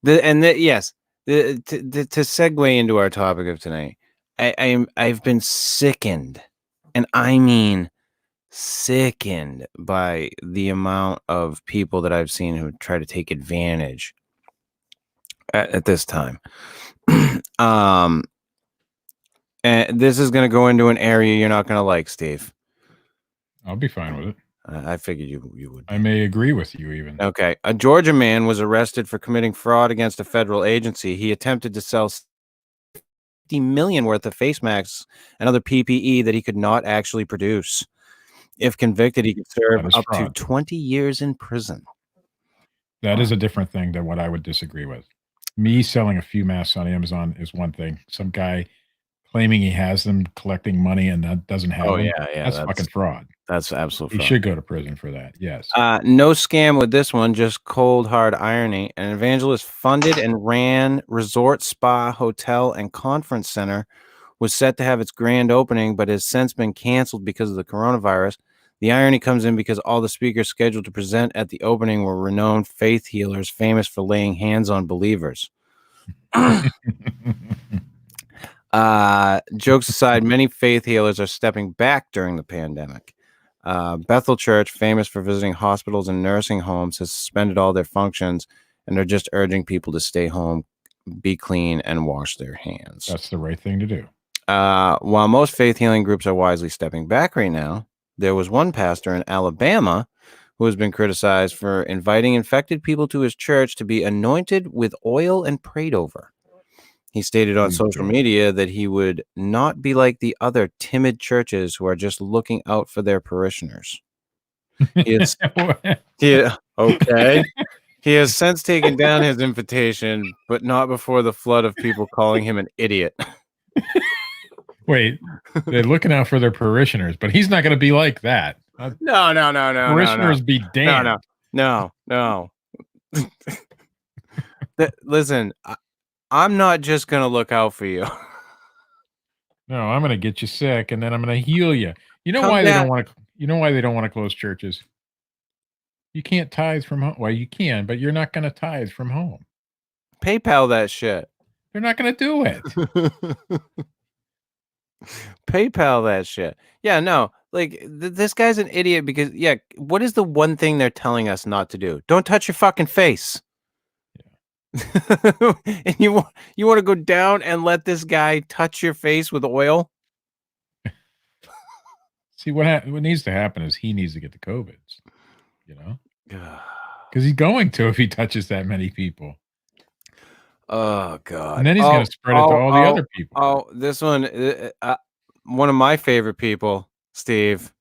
Yes, to segue into our topic of tonight, I've been sickened, and I mean sickened by the amount of people that I've seen who try to take advantage at this time. And this is going to go into an area you're not going to like, Steve. I'll be fine with it. I figured you would. I may agree with you even. Okay. A Georgia man was arrested for committing fraud against a federal agency. He attempted to sell $50 million worth of face masks and other PPE that he could not actually produce. If convicted, he could serve up to 20 years in prison. That is a different thing than what I would disagree with. Me selling a few masks on Amazon is one thing. Some guy claiming he has them, collecting money, and that doesn't have them. Yeah, that's fucking fraud. That's absolute fraud. He should go to prison for that. Yes. No scam with this one, just cold hard irony. An evangelist funded and ran resort, spa, hotel, and conference center was set to have its grand opening, but has since been canceled because of the coronavirus. The The irony comes in because all the speakers scheduled to present at the opening were renowned faith healers famous for laying hands on believers. Jokes aside, many faith healers are stepping back during the pandemic. Bethel Church, famous for visiting hospitals and nursing homes, has suspended all their functions, and they're just urging people to stay home, be clean, and wash their hands. That's the right thing to do. While most faith healing groups are wisely stepping back right now, there was one pastor in Alabama who has been criticized for inviting infected people to his church to be anointed with oil and prayed over. He stated on social media that he would not be like the other timid churches who are just looking out for their parishioners. He has since taken down his invitation, but not before the flood of people calling him an idiot. Wait, they're looking out for their parishioners, but he's not going to be like that. No. Parishioners be damned. No. Listen, I'm not just going to look out for you. No, I'm going to get you sick, and then I'm going to heal you. You know why they don't want to? You know why they don't want to close churches? You can't tithe from home. Well, you can, but you're not going to tithe from home. PayPal that shit. They're not going to do it. PayPal that shit. Yeah, no. Like this guy's an idiot because what is the one thing they're telling us not to do? Don't touch your fucking face. And you want to go down and let this guy touch your face with oil? See what needs to happen is he needs to get the COVIDs, because he's going to if he touches that many people. Oh God! And then he's going to spread it to all the other people. Oh, this one of my favorite people, Steve.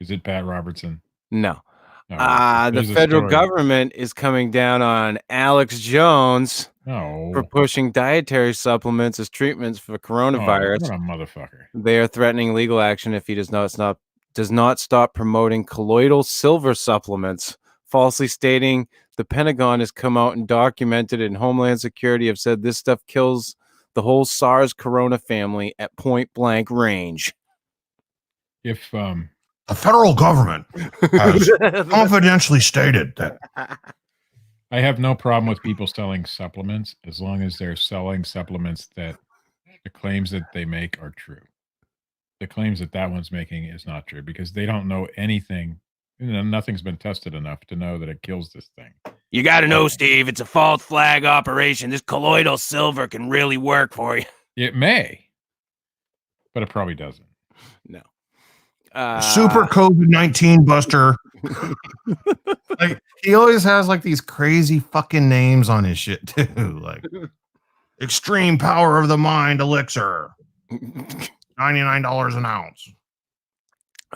Is it Pat Robertson? No. The federal government is coming down on Alex Jones for pushing dietary supplements as treatments for coronavirus. What a motherfucker. They are threatening legal action if he does not stop promoting colloidal silver supplements, falsely stating the Pentagon has come out and documented and Homeland Security have said this stuff kills the whole SARS corona family at point blank range. If the federal government has confidentially stated that. I have no problem with people selling supplements as long as they're selling supplements that the claims that they make are true. The claims that one's making is not true because they don't know anything. Nothing's been tested enough to know that it kills this thing. You got to know, Steve, it's a false flag operation. This colloidal silver can really work for you. It may, but it probably doesn't. No. Super COVID-19 buster. Like he always has like these crazy fucking names on his shit too. Like extreme power of the mind elixir. $99 an ounce.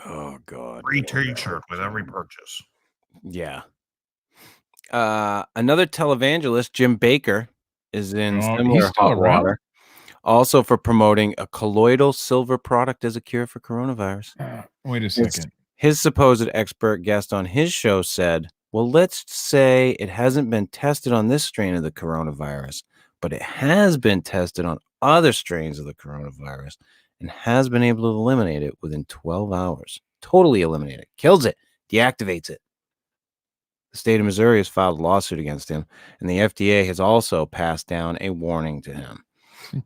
Oh God. Free t-shirt with every purchase. Yeah. Another televangelist, Jim Baker, is in similar hot water. Also for promoting a colloidal silver product as a cure for coronavirus. Wait a second. His supposed expert guest on his show said, well, let's say it hasn't been tested on this strain of the coronavirus, but it has been tested on other strains of the coronavirus and has been able to eliminate it within 12 hours. Totally eliminate it. Kills it. Deactivates it. The state of Missouri has filed a lawsuit against him, and the FDA has also passed down a warning to him.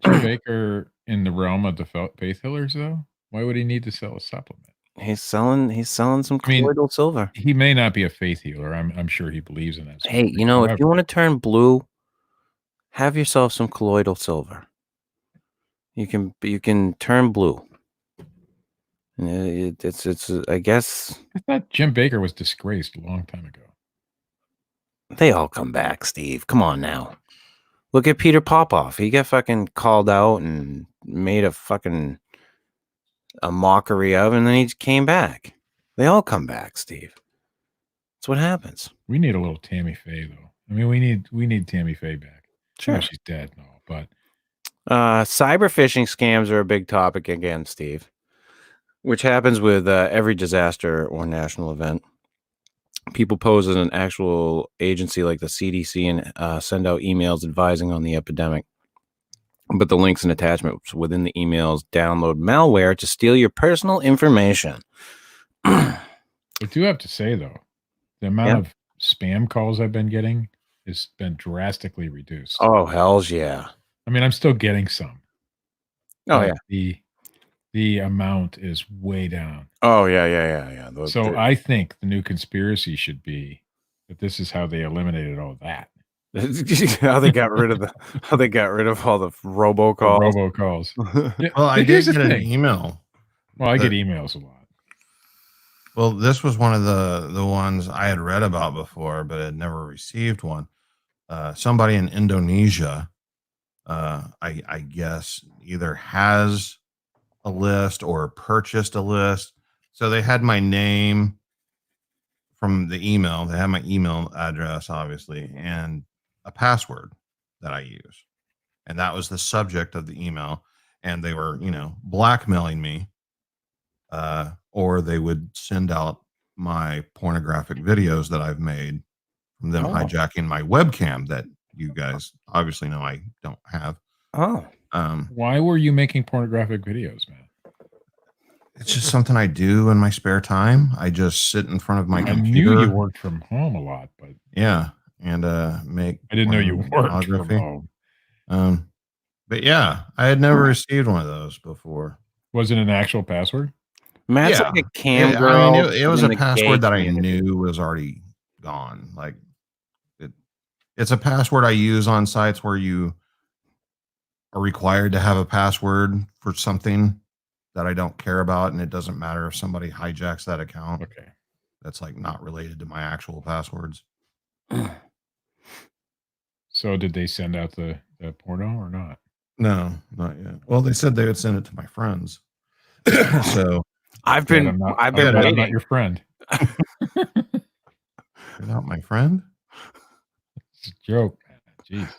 Jim Baker in the realm of the faith healers, though? Why would he need to sell a supplement? He's selling some colloidal silver. He may not be a faith healer. I'm sure he believes in that. Hey, if you want to turn blue, have yourself some colloidal silver. You can turn blue. It's I guess. I thought Jim Baker was disgraced a long time ago. They all come back, Steve. Come on now. Look at Peter Popoff. He got fucking called out and made a mockery of, and then he came back. They all come back, Steve. That's what happens. We need a little Tammy Faye, though. I mean, we need Tammy Faye back. Sure, well, she's dead and all, but cyber phishing scams are a big topic again, Steve, which happens with every disaster or national event. People pose as an actual agency like the CDC and send out emails advising on the epidemic. But the links and attachments within the emails download malware to steal your personal information. I do have to say though, the amount of spam calls I've been getting has been drastically reduced. Oh, hells yeah. I mean, I'm still getting some. Oh, but yeah. The amount is way down. Oh, yeah. Those, So I think the new conspiracy should be that this is how they eliminated all that. how they got rid of all the robocalls. Robocalls. Yeah, Well, I but here's did the get an thing. email. Well, I get emails a lot. Well, this was one of the ones I had read about before, but had never received one. Somebody in Indonesia, I guess, either has a list or purchased a list. So they had my name from the email. They had my email address, obviously, and a password that I use. And that was the subject of the email. And they were, blackmailing me. Or they would send out my pornographic videos that I've made from them hijacking my webcam that you guys obviously know I don't have. Oh. Why were you making pornographic videos, man? It's just something I do in my spare time. I just sit in front of my computer. I knew you worked from home a lot, but yeah, and make. I didn't know you worked from home. But yeah, I had never received one of those before. Was it an actual password? Matt's like a cam girl. I mean, it was a password that I knew was already gone. Like it's a password I use on sites where you are required to have a password for something that I don't care about, and it doesn't matter if somebody hijacks that account. Okay, that's like not related to my actual passwords. So did they send out the porno or not? No, not yet. Well, they said they would send it to my friends. So I've been waiting. I'm not your friend. You're not my friend? It's a joke, man. Jeez.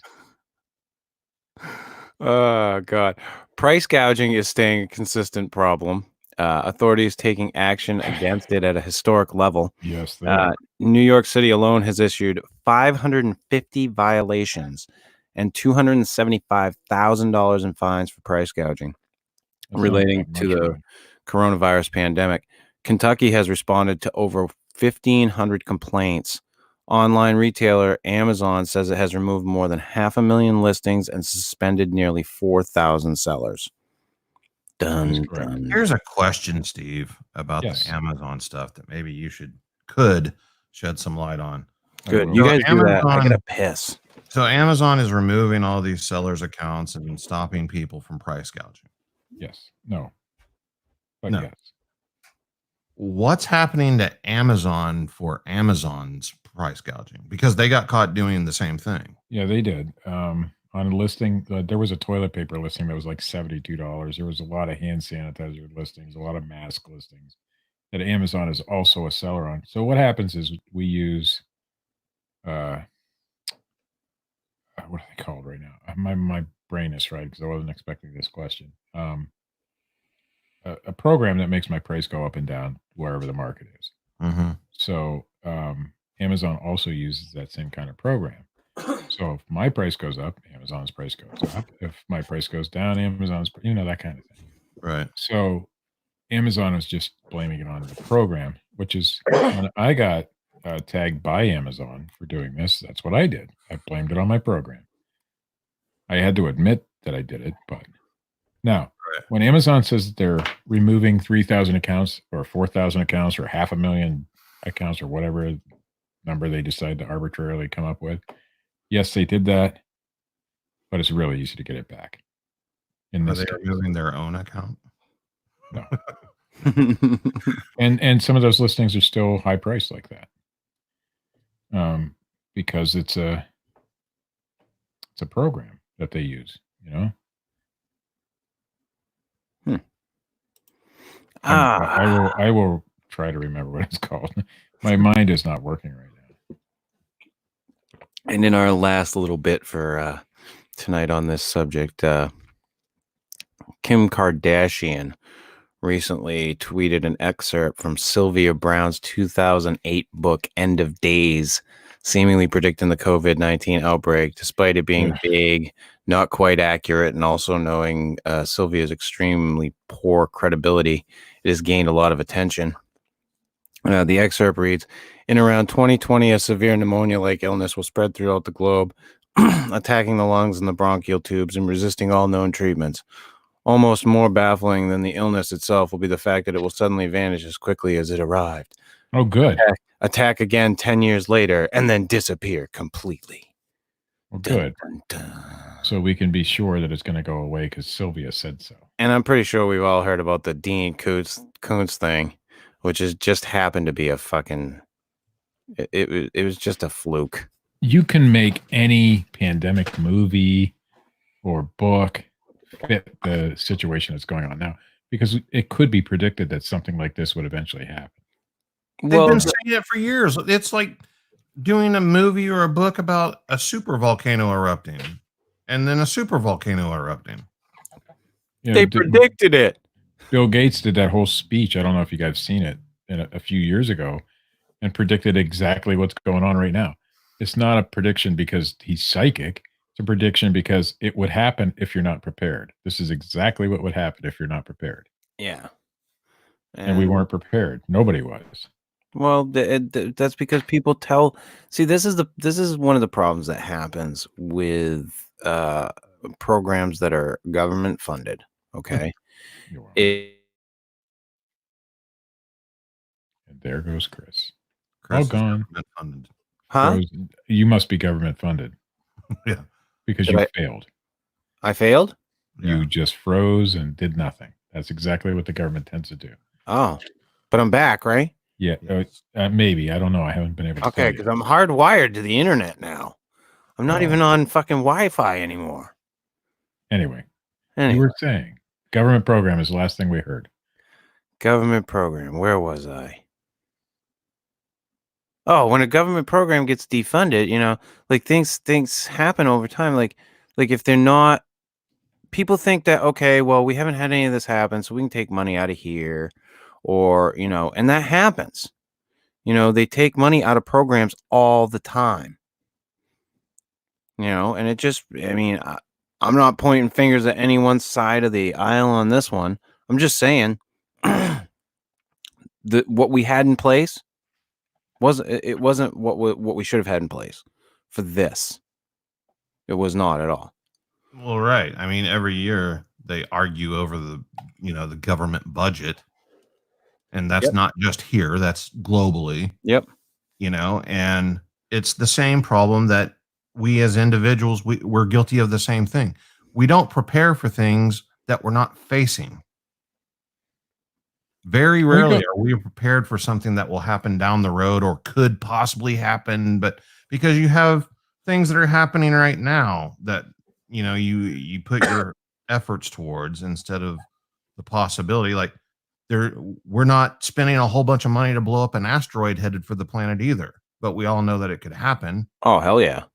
Oh God. Price gouging is staying a consistent problem. Authorities taking action against it at a historic level. Yes, they are. New York City alone has issued 550 violations and $275,000 in fines for price gouging relating to the coronavirus pandemic. Kentucky has responded to over 1,500 complaints. Online retailer Amazon says it has removed more than 500,000 listings and suspended nearly 4,000 sellers. Done. Here's a question, Steve, about the Amazon stuff that maybe you could shed some light on. Good. You guys do that. I gotta piss. So Amazon is removing all these sellers' accounts and stopping people from price gouging. Yes. No. But No. yes. What's happening to Amazon for Amazon's price gouging? Because they got caught doing the same thing. Yeah, they did. On a listing, there was a toilet paper listing that was like $72. There was a lot of hand sanitizer listings, a lot of mask listings that Amazon is also a seller on. So what happens is we use, what are they called right now? My brain is fried because I wasn't expecting this question. A program that makes my price go up and down wherever the market is. Mm-hmm. So Amazon also uses that same kind of program. So if my price goes up, Amazon's price goes up. If my price goes down, Amazon's, that kind of thing. Right. So Amazon was just blaming it on the program, which is when I got tagged by Amazon for doing this. That's what I did. I blamed it on my program. I had to admit that I did it, but now when Amazon says that they're removing 3,000 accounts or 4,000 accounts or 500,000 accounts or whatever number they decide to arbitrarily come up with, yes, they did that, but it's really easy to get it back. Are they removing their own account? No. and some of those listings are still high priced like that. Because it's a program that they use, I will try to remember what it's called. My mind is not working right now. And in our last little bit for tonight on this subject, Kim Kardashian recently tweeted an excerpt from Sylvia Browne's 2008 book, End of Days, seemingly predicting the COVID-19 outbreak, despite it being vague, not quite accurate, and also knowing Sylvia's extremely poor credibility. It has gained a lot of attention. The excerpt reads, in around 2020, a severe pneumonia-like illness will spread throughout the globe, attacking the lungs and the bronchial tubes and resisting all known treatments. Almost more baffling than the illness itself will be the fact that it will suddenly vanish as quickly as it arrived. Oh, good. Attack again 10 years later, and then disappear completely. Well, good. Dun, dun. So we can be sure that it's going to go away because Sylvia said so. And I'm pretty sure we've all heard about the Dean Koontz thing, which has just happened to be a fucking... It was just a fluke. You can make any pandemic movie or book fit the situation that's going on now, because it could be predicted that something like this would eventually happen. They've been saying it for years. It's like doing a movie or a book about a super volcano erupting and then a super volcano erupting. You know, they predicted it. Bill Gates did that whole speech. I don't know if you guys have seen it a few years ago, and predicted exactly what's going on right now. It's not a prediction because he's psychic. It's a prediction because it would happen if you're not prepared. This is exactly what would happen if you're not prepared. Yeah. And we weren't prepared. Nobody was. Well, that's because people tell. See, this is one of the problems that happens with programs that are government funded. Okay. And there goes Chris. Chris All gone. Funded. Huh? You must be government funded. Yeah. Because Did you failed. I failed? You just froze and did nothing. That's exactly what the government tends to do. Oh, but I'm back, right? Yeah, maybe. I don't know. I haven't been able to. Okay, because I'm hardwired to the internet now. I'm not even on fucking Wi-Fi anymore. Anyway, you were saying government program is the last thing we heard. Government program. Where was I? Oh, when a government program gets defunded, you know, like things happen over time. Like if they're not, people think that, okay, well, we haven't had any of this happen, so we can take money out of here, or, you know, and that happens. You know, they take money out of programs all the time. You know, and it just, I mean, I'm not pointing fingers at any one side of the aisle on this one. I'm just saying what we had in place wasn't what we should have had in place for this. It was not at all. Well, right. I mean, every year they argue over the government budget, and that's not just here, that's globally. Yep. You know, and it's the same problem that we as individuals, we're guilty of the same thing. We don't prepare for things that we're not facing. Very rarely are we prepared for something that will happen down the road or could possibly happen, but because you have things that are happening right now that, you know, you put your efforts towards instead of the possibility. Like we're not spending a whole bunch of money to blow up an asteroid headed for the planet either, but we all know that it could happen. Oh, hell yeah.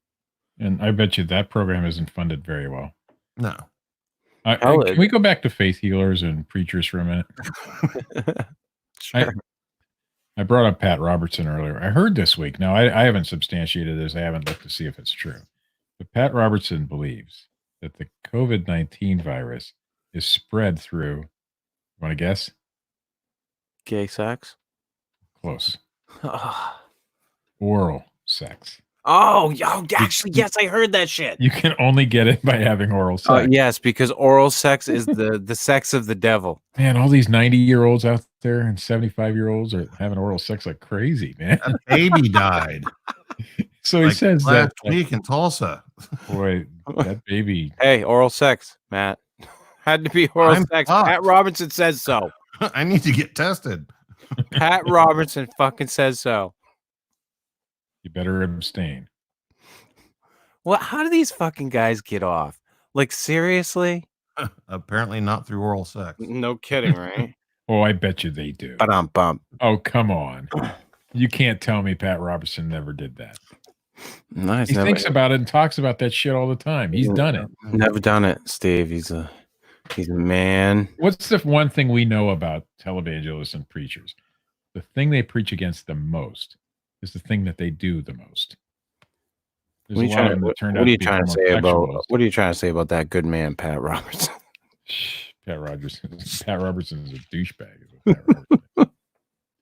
And I bet you that program isn't funded very well. No. Can we go back to faith healers and preachers for a minute? Sure. I brought up Pat Robertson earlier. I heard this week. Now, I haven't substantiated this. I haven't looked to see if it's true. But Pat Robertson believes that the COVID-19 virus is spread through, you want to guess? Gay sex? Close. Oral sex. Oh, actually, yes, I heard that shit. You can only get it by having oral sex. Yes, because oral sex is the sex of the devil. Man, all these 90-year-olds out there and 75-year-olds are having oral sex like crazy, man. A baby died. So he says last that week in Tulsa. Boy, that baby. Hey, oral sex, Matt. Had to be oral sex. Fucked. Pat Robertson says so. I need to get tested. Pat Robertson fucking says so. You better abstain. Well, how do these fucking guys get off? Like, seriously? Apparently not through oral sex. No kidding, right? Oh, I bet you they do. Ba-dum-bum. Oh, come on. You can't tell me Pat Robertson never did that. Nice. He thinks about it and talks about that shit all the time. He's done it. Never done it, Steve. He's a man. What's the one thing we know about televangelists and preachers? The thing they preach against the most is the thing that they do the most. What are you trying to say about that good man, Pat Robertson? Pat Robertson is a douchebag. Is what Pat Robertson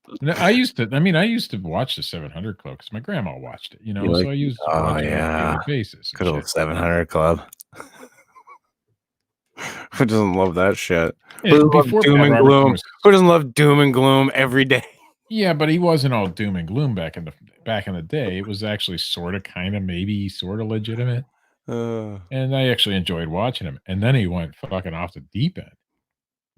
is. I used to watch the 700 Club because my grandma watched it, You so like- I used to oh, watch it on a yeah. daily basis. and Good old shit. 700 Club. Who doesn't love that shit? Yeah, Who doesn't love before doom Pat and Robertson gloom? was- Who doesn't love doom and gloom every day? Yeah, but he wasn't all doom and gloom back in the day. It was actually sort of, kind of, maybe sort of legitimate, and I actually enjoyed watching him. And then he went fucking off the deep end.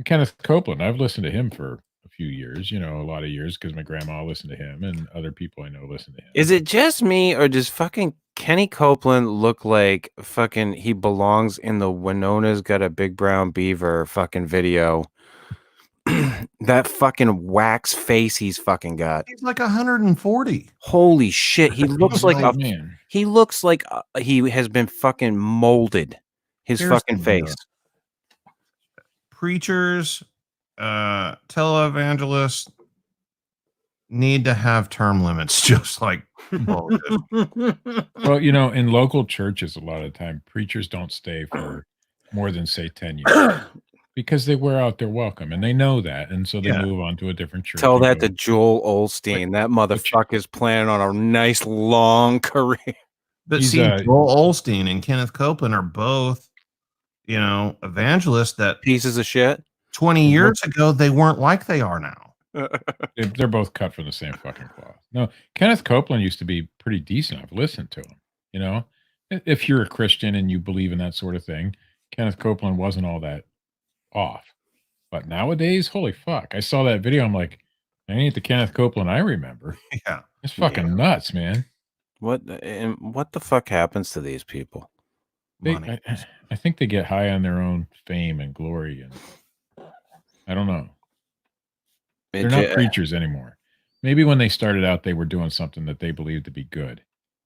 Kenneth Copeland, I've listened to him for a few years, a lot of years, because my grandma listened to him and other people I know listen to him. Is it just me, or does fucking Kenny Copeland look like fucking he belongs in the Winona's Got a Big Brown Beaver fucking video? That fucking wax face he's fucking got. He's like 140. Holy shit. He looks like a man. he looks like he has been fucking molded. His Here's fucking the face. deal. Preachers, televangelists need to have term limits, just like bullshit. Well, in local churches, a lot of the time, preachers don't stay for more than, say, 10 years because they wear out their welcome, and they know that, and so they move on to a different church. Tell and that go- to Joel Osteen. That motherfucker's planning on a nice long career. But He's, see, Joel Osteen and Kenneth Copeland are both, evangelists that Pieces of shit. 20 years ago they weren't like they are now. They're both cut from the same fucking cloth. No, Kenneth Copeland used to be pretty decent. I've listened to him. If you're a Christian and you believe in that sort of thing, Kenneth Copeland wasn't all that off. But nowadays, holy fuck! I saw that video. I'm like, I ain't the Kenneth Copeland I remember. Yeah, it's fucking nuts, man. What the fuck happens to these people? Money. I think they get high on their own fame and glory, and I don't know. They're not preachers anymore. Maybe when they started out, they were doing something that they believed to be good,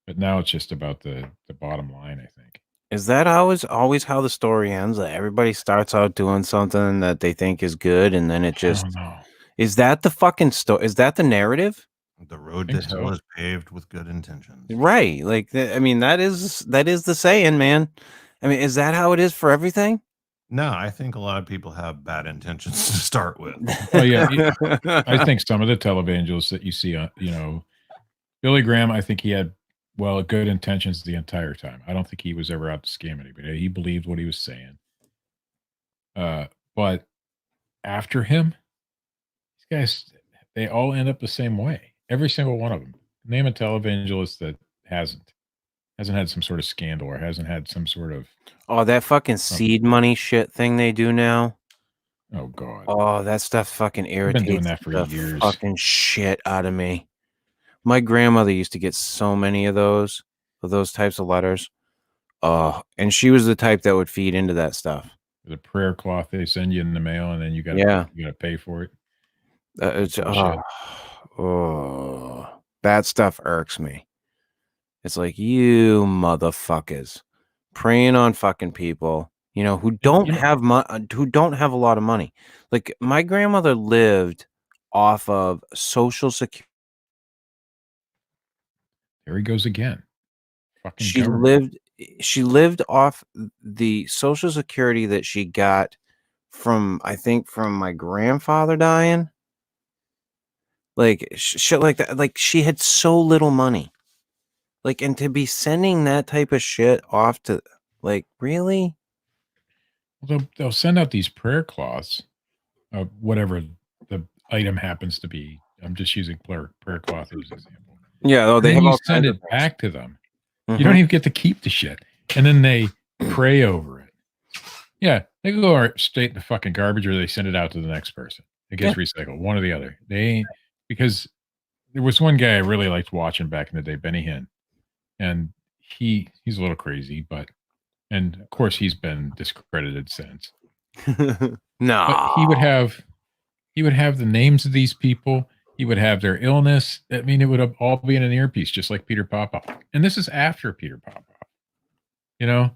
but now it's just about the bottom line, I think. Is that always how the story ends? That everybody starts out doing something that they think is good, and then it just is that the fucking story? Is that the narrative? The road to hell is paved with good intentions. Right. Like, that is the saying, man. I mean, is that how it is for everything? No, I think a lot of people have bad intentions to start with. Oh yeah, I think some of the televangelists that you see, Billy Graham, I think he had good intentions the entire time. I don't think he was ever out to scam anybody. He believed what he was saying. But after him, these guys, they all end up the same way. Every single one of them. Name a televangelist that hasn't had some sort of scandal or hasn't had some sort of that fucking seed money shit thing they do now. Oh god. Oh, that stuff fucking irritates doing that for the years. fucking shit out of me. My grandmother used to get so many of those types of letters. And she was the type that would feed into that stuff. The prayer cloth they send you in the mail, and then you gotta pay for it. That stuff irks me. It's like, you motherfuckers preying on fucking people, who don't have who don't have a lot of money. Like, my grandmother lived off of Social Security. There he goes again. Fucking she lived off the Social Security that she got from my grandfather dying. Like, shit like that. Like, she had so little money. Like, and to be sending that type of shit off to, like, really? They'll send out these prayer cloths, whatever the item happens to be. I'm just using prayer cloth as an example. Yeah, they have you all send it back to them. You don't even get to keep the shit, and then they pray over it. Yeah, they go straight in the fucking garbage, or they send it out to the next person. It gets recycled, one or the other. They ain't, because there was one guy I really liked watching back in the day, Benny Hinn. And he's a little crazy, and of course he's been discredited since. No, but he would have the names of these people. He would have their illness. I mean, it would all be in an earpiece, just like Peter Popoff. And this is after Peter Popoff. It's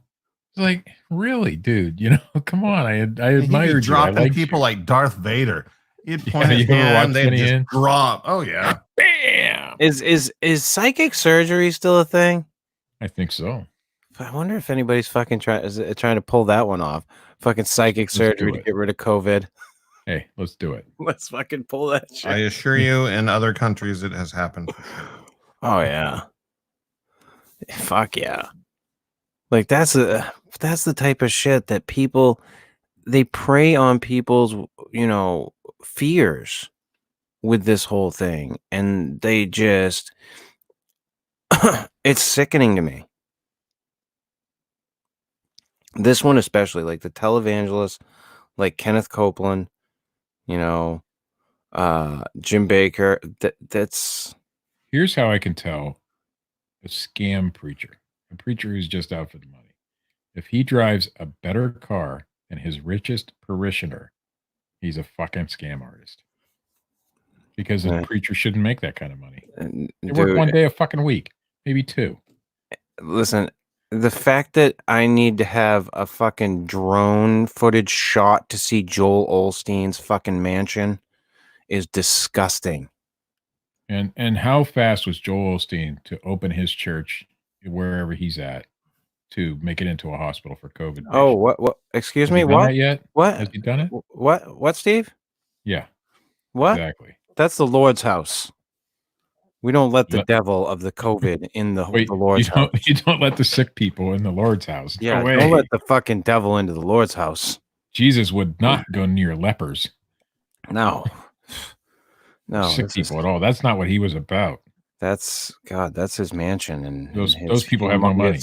like, really, dude. Come on. I admired you. Dropping people like Darth Vader. You'd point his hand, they'd just drop. Oh yeah. Bam. Is psychic surgery still a thing? I think so. I wonder if anybody's fucking trying to pull that one off. Fucking psychic surgery to get rid of COVID. Hey, let's do it. Let's fucking pull that shit. I assure you, in other countries, it has happened for sure. Oh yeah. Fuck yeah. Like that's the type of shit that people they prey on people's, fears with this whole thing, and they just it's sickening to me. This one especially, like the televangelists, like Kenneth Copeland, Jim Baker. That's Here's how I can tell a scam preacher, a preacher who's just out for the money. If he drives a better car than his richest parishioner, he's a fucking scam artist. Because a preacher shouldn't make that kind of money. They work one day a fucking week, maybe two. Listen, the fact that I need to have a fucking drone footage shot to see Joel Osteen's fucking mansion is disgusting. And how fast was Joel Osteen to open his church wherever he's at to make it into a hospital for COVID patients? Oh, what? Excuse me, Has he done what? that yet? What? Has he done it? What, Steve? Yeah. What? Exactly. That's the Lord's house. We don't let the devil of the COVID in the Lord's house. You don't let the sick people in the Lord's house. Yeah, No way. don't let the fucking devil into the Lord's house. Jesus would not go near lepers. No. No. Sick people at all. That's not what he was about. That's his mansion, and those people have no money.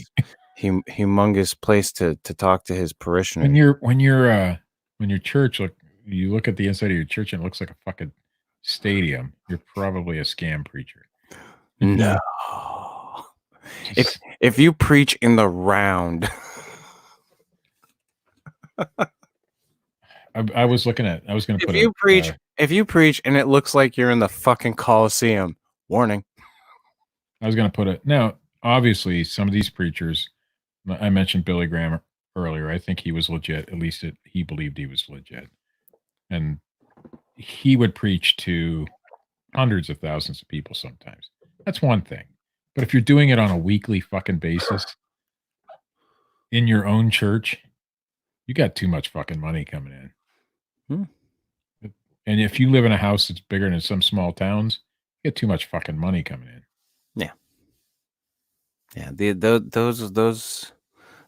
Humongous place to talk to his parishioners. When your church you look at the inside of your church and it looks like a fucking stadium, you're probably a scam preacher. No. If you preach in the round, I was going to put if you preach and it looks like you're in the fucking Coliseum, warning. I was going to put it. Now, obviously, some of these preachers, I mentioned Billy Graham earlier. I think he was legit. At least he believed he was legit. And he would preach to hundreds of thousands of people sometimes. That's one thing. But if you're doing it on a weekly fucking basis in your own church, you got too much fucking money coming in. And if you live in a house that's bigger than some small towns, you get too much fucking money coming in. Yeah. Yeah.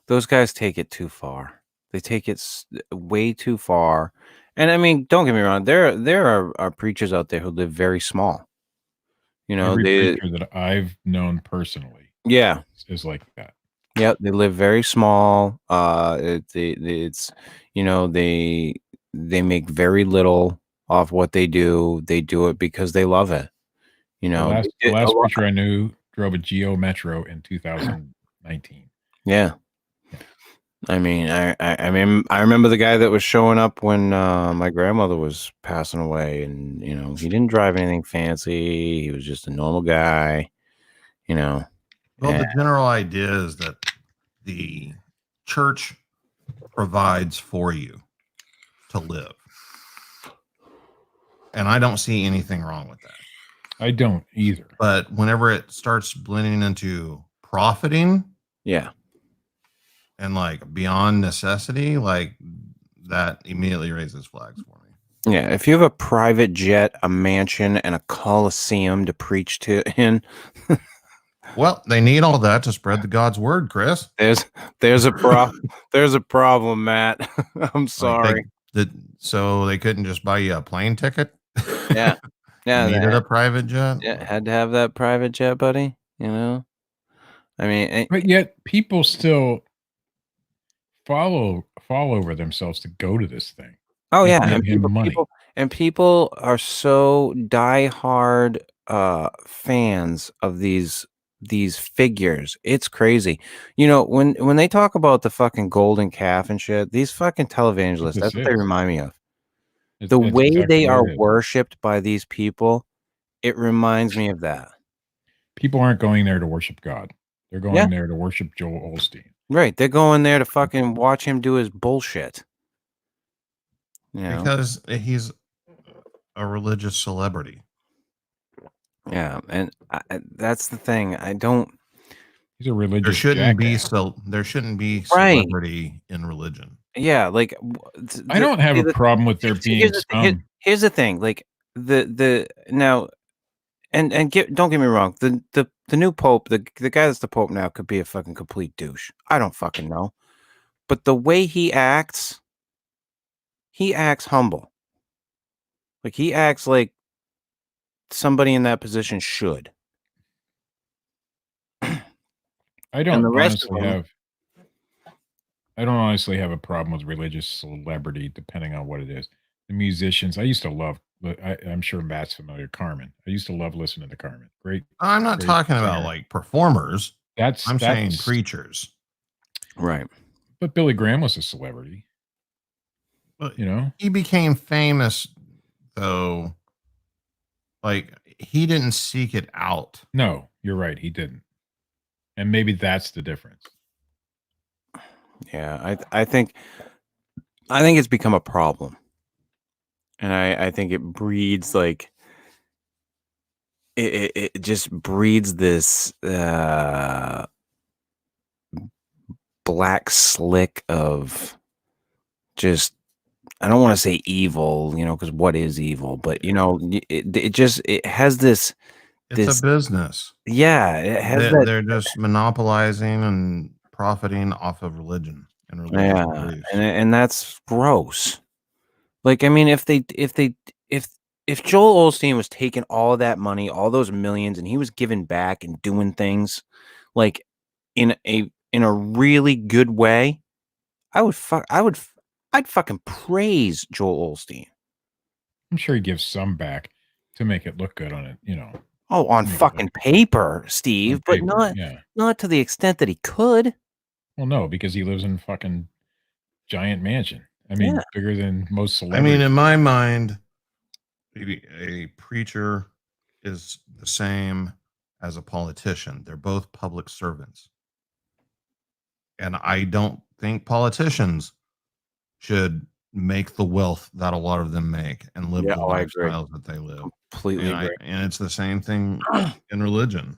Those guys take it too far. They take it way too far. And I mean, don't get me wrong. There are preachers out there who live very small. Every preacher that I've known personally, is like that. Yeah, they live very small. They make very little off what they do. They do it because they love it. The last preacher I knew drove a Geo Metro in 2019. Yeah. I mean, I remember the guy that was showing up when my grandmother was passing away, and he didn't drive anything fancy. He was just a normal guy, Well, the general idea is that the church provides for you to live, and I don't see anything wrong with that. I don't either. But whenever it starts blending into profiting, and like beyond necessity, like that immediately raises flags for me. Yeah, if you have a private jet, a mansion, and a coliseum to preach to in, well, they need all that to spread the God's word, Chris. There's a problem, Matt. I'm sorry. So they couldn't just buy you a plane ticket. Yeah, needed a private jet. Yeah, had to have that private jet, buddy. I mean, but yet people still fall over themselves to go to this thing. Oh yeah, and people are so diehard fans of these figures. It's crazy. When they talk about the fucking golden calf and shit, these fucking televangelists, that's what they remind me of. The way they are worshipped by these people, it reminds me of that. People aren't going there to worship God. They're going there to worship Joel Osteen. Right. They're going there to fucking watch him do his bullshit. Because he's a religious celebrity. Yeah, and that's the thing. He's a religious. There shouldn't be celebrity in religion. Yeah, like I don't have a problem with there being some. here's the thing, like the now, and don't get me wrong, the new pope, the guy that's the pope now could be a fucking complete douche. I don't fucking know, but the way he acts humble. Like he acts like somebody in that position should. I don't the rest of honestly them- have a problem with religious celebrity, depending on what it is. The musicians, I used to love. I'm sure Matt's familiar. Carmen. I used to love listening to Carmen. Great. I'm not great talking about singer. like performers. I'm saying that's preachers. Right. But Billy Graham was a celebrity. But You know, he became famous though. Like he didn't seek it out. no, you're right. He didn't, and maybe that's the difference. Yeah, I think it's become a problem. And I think it breeds like it just breeds this black slick of just, I don't want to say evil, because what is evil, but it has this. It's a business. Yeah, it has They're just monopolizing and profiting off of religion and religious yeah, beliefs. and that's gross. Like, I mean, if Joel Osteen was taking all that money, all those millions, and he was giving back and doing things like in a really good way, I'd fucking praise Joel Osteen. I'm sure he gives some back to make it look good on it. Oh, on fucking paper, Steve, but not to the extent that he could. Well, no, because he lives in a fucking giant mansion. I mean, bigger than most I celebrities. mean, in my mind, a preacher is the same as a politician. They're both public servants. And I don't think politicians should make the wealth that a lot of them make and live the lifestyles that they live. Completely agree. And it's the same thing in religion.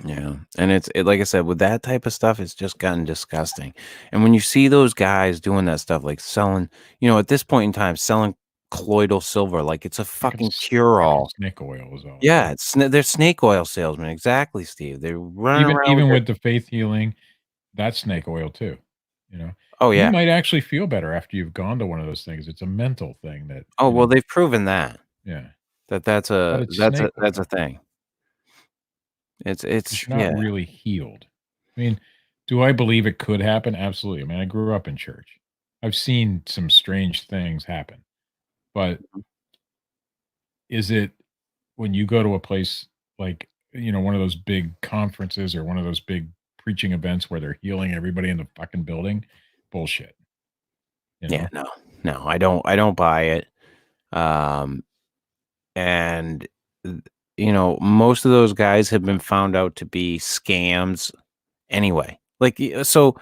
Yeah, and it's like I said, with that type of stuff, it's just gotten disgusting. And when you see those guys doing that stuff, like selling, at this point in time, selling colloidal silver, like it's a fucking cure-all. Snake oil is all. Yeah, they're snake oil salesmen. Exactly, Steve. They're running around even with the faith healing, that's snake oil too. Oh yeah, you might actually feel better after you've gone to one of those things. It's a mental thing that. Oh well, they've proven that. Yeah, that's a thing. It's not really healed. I mean, do I believe it could happen? Absolutely. I mean, I grew up in church. I've seen some strange things happen, but is it when you go to a place like one of those big conferences or one of those big preaching events where they're healing everybody in the fucking building? Bullshit. Yeah, no, I don't buy it. And most of those guys have been found out to be scams anyway. Like, so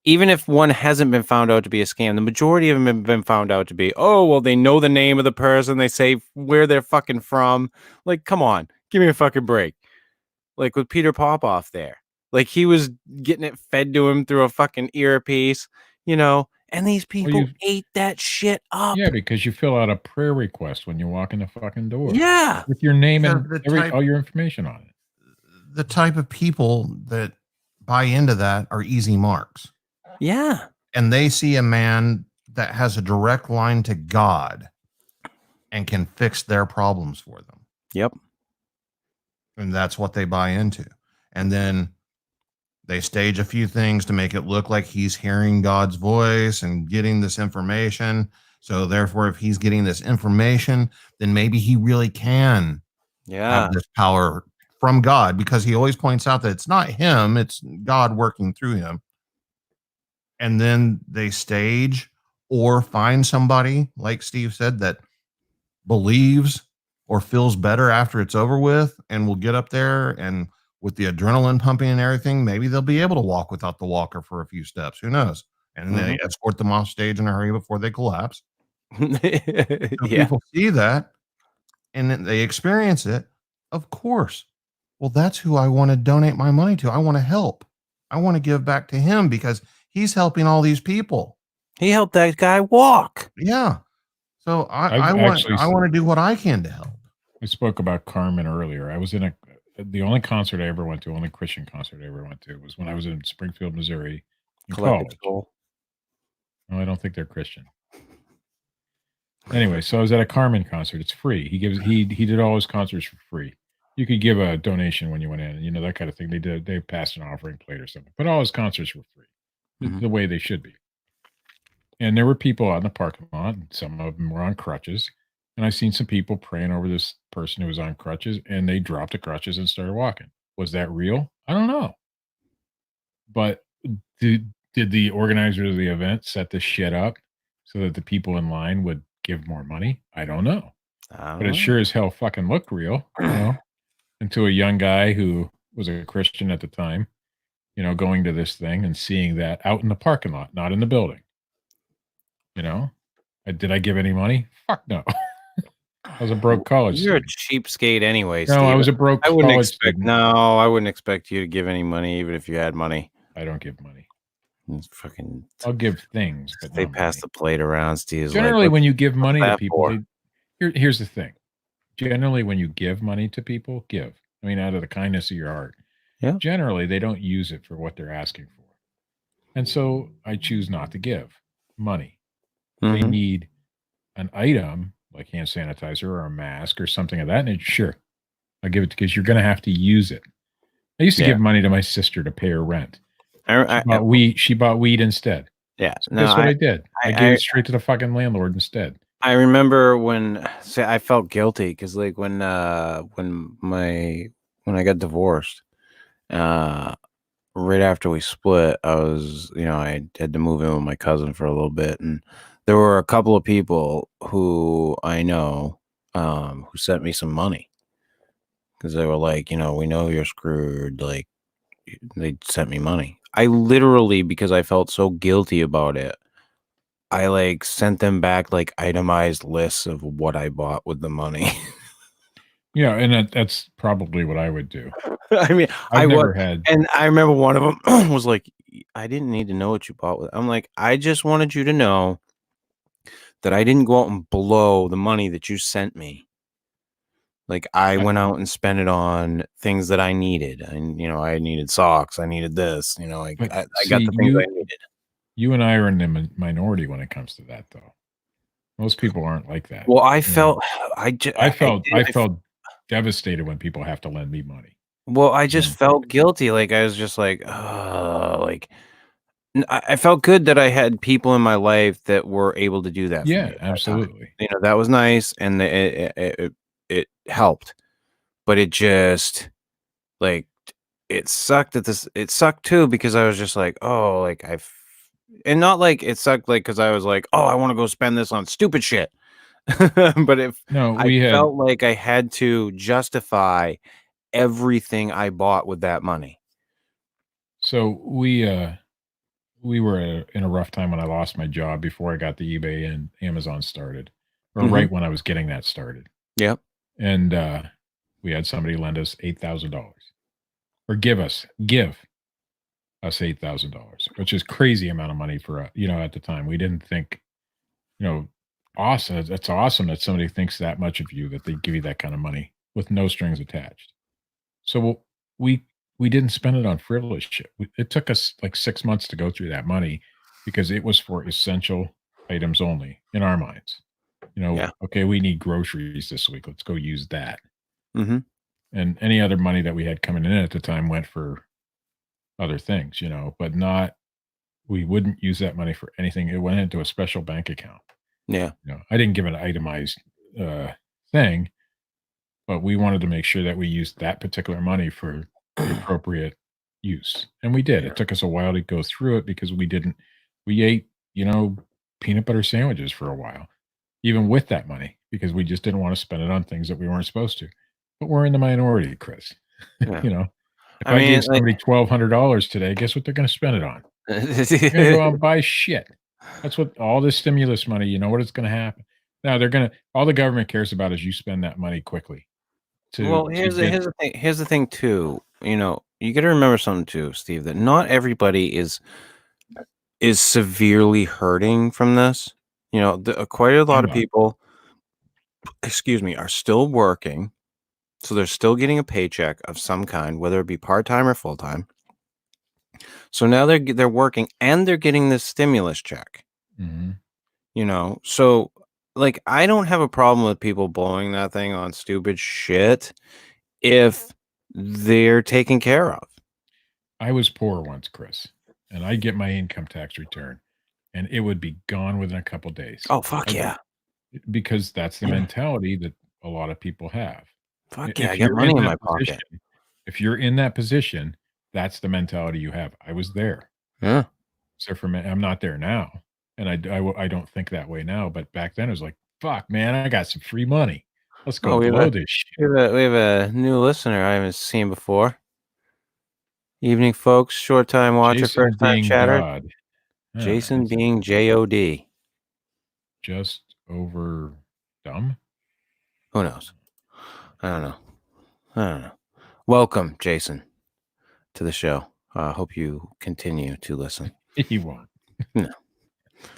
even if one hasn't been found out to be a scam, the majority of them have been found out to be, oh, well, they know the name of the person. They say where they're fucking from. Like, come on, give me a fucking break. Like with Peter Popoff there. Like he was getting it fed to him through a fucking earpiece, and these people ate that shit up. Yeah, because you fill out a prayer request when you walk in the fucking door. Yeah. With your name and all your information on it. The type of people that buy into that are easy marks. Yeah. And they see a man that has a direct line to God and can fix their problems for them. Yep. And that's what they buy into. And then they stage a few things to make it look like he's hearing God's voice and getting this information. So therefore, if he's getting this information, then maybe he really can have this power from God, because he always points out that it's not him, it's God working through him. And then they stage or find somebody, like Steve said, that believes or feels better after it's over with and will get up there, and with the adrenaline pumping and everything, maybe they'll be able to walk without the walker for a few steps. Who knows? And they escort them off stage in a hurry before they collapse. People see that and then they experience it. Of course. Well, that's who I want to donate my money to. I want to help. I want to give back to him because He's helping all these people. He helped that guy walk. Yeah. So I've I want actually I want to do what I can to help. I spoke about Carmen earlier. I was in the only concert I ever went to, only Christian concert I ever went to, was when I was in Springfield, Missouri, in Collective college. soul. No, I don't think they're Christian. Anyway, so I was at a Carmen concert. It's free. He did all his concerts for free. You could give a donation when you went in, you know, that kind of thing. They passed an offering plate or something, but all his concerts were free, the way they should be. And there were people out in the parking lot, and some of them were on crutches. And I seen some people praying over this person who was on crutches, and they dropped the crutches and started walking. Was that real? I don't know. But did the organizer of the event set this shit up so that the people in line would give more money? I don't know. But it sure as hell fucking looked real, you know, until a young guy who was a Christian at the time, you know, going to this thing and seeing that out in the parking lot, not in the building. You know, did I give any money? Fuck no. I was a broke college You're student. a cheapskate anyway, No, Steve. I was a broke I wouldn't college expect. student. No, I wouldn't expect you to give any money, even if you had money. I don't give money. It's fucking. I'll give things, but They not pass money. the plate around. Steve's Generally, like, when you give money to that people, for? here's the thing. Generally, when you give money to people, give. I mean, out of the kindness of your heart. Yeah. Generally, they don't use it for what they're asking for. And so I choose not to give money. They need an item like hand sanitizer or a mask or something of that nature. Sure, I'll give it because you're going to have to use it. I used to give money to my sister to pay her rent. She bought weed instead. Yeah. So guess what I did? I gave it straight to the fucking landlord instead. I remember when I felt guilty because like when I got divorced, right after we split, I was, you know, I had to move in with my cousin for a little bit, and there were a couple of people who I know who sent me some money because they were like, you know, we know you're screwed. Like, they sent me money. I literally, because I felt so guilty about it, I like sent them back like itemized lists of what I bought with the money. Yeah, and that's probably what I would do. I mean, I've never had. And I remember one of them was like, I didn't need to know what you bought with. I'm like, I just wanted you to know that I didn't go out and blow the money that you sent me. Like, I went out and spent it on things that I needed. And, you know, I needed socks. I needed this. You know, I got the things I needed. You and I are in the minority when it comes to that, though. Most people aren't like that. Well, I felt, I felt devastated when people have to lend me money. Well, I just felt guilty. Like, I was just like, like, I felt good that I had people in my life that were able to do that. Yeah, for me absolutely. You know, that was nice, and it helped, but it just like it sucked it sucked too because I was just like, oh, like and not like it sucked like because I was like, oh, I want to go spend this on stupid shit. But felt like I had to justify everything I bought with that money. So we were in a rough time when I lost my job before I got the eBay and Amazon started, or right when I was getting that started. Yep. And we had somebody lend us $8,000 or give us $8,000, which is crazy amount of money for you know, at the time. We didn't think, you know, awesome. That's awesome that somebody thinks that much of you, that they give you that kind of money with no strings attached. So we didn't spend it on frivolous shit. It took us like 6 months to go through that money because it was for essential items only in our minds. You know, okay, we need groceries this week. Let's go use that. And any other money that we had coming in at the time went for other things, you know, but we wouldn't use that money for anything. It went into a special bank account. Yeah. You know, I didn't give an itemized thing, but we wanted to make sure that we used that particular money for the appropriate use. And we did. It took us a while to go through it because we ate, you know, peanut butter sandwiches for a while, even with that money, because we just didn't want to spend it on things that we weren't supposed to. But we're in the minority, Chris. Yeah. You know, if I gave somebody $1,200 today, guess what they're going to spend it on? They're going to go out and buy shit. That's what all this stimulus money, you know what it's going to happen. Now all the government cares about is you spend that money quickly. Here's the thing too. You know, you got to remember something too, Steve, that not everybody is is severely hurting from this. You know, quite a lot of people, excuse me, are still working. So they're still getting a paycheck of some kind, whether it be part-time or full-time. So now they're working and they're getting this stimulus check. Mm-hmm. You know, so like I don't have a problem with people blowing that thing on stupid shit if they're taken care of. I was poor once, Chris, and I get my income tax return, and it would be gone within a couple days. Oh, fuck yeah. Because that's the mentality that a lot of people have. Fuck yeah, I got money in my pocket. If you're in that position, that's the mentality you have. I was there. Yeah. So for me, I'm not there now. And I don't think that way now. But back then it was like, fuck, man, I got some free money. Let's go blow this shit. We have a new listener I haven't seen before. Evening, folks. Short time watcher, Jason first time chatter. God. Jason being JOD. Just over dumb? Who knows? I don't know. Welcome, Jason, to the show. I hope you continue to listen. He won't. No.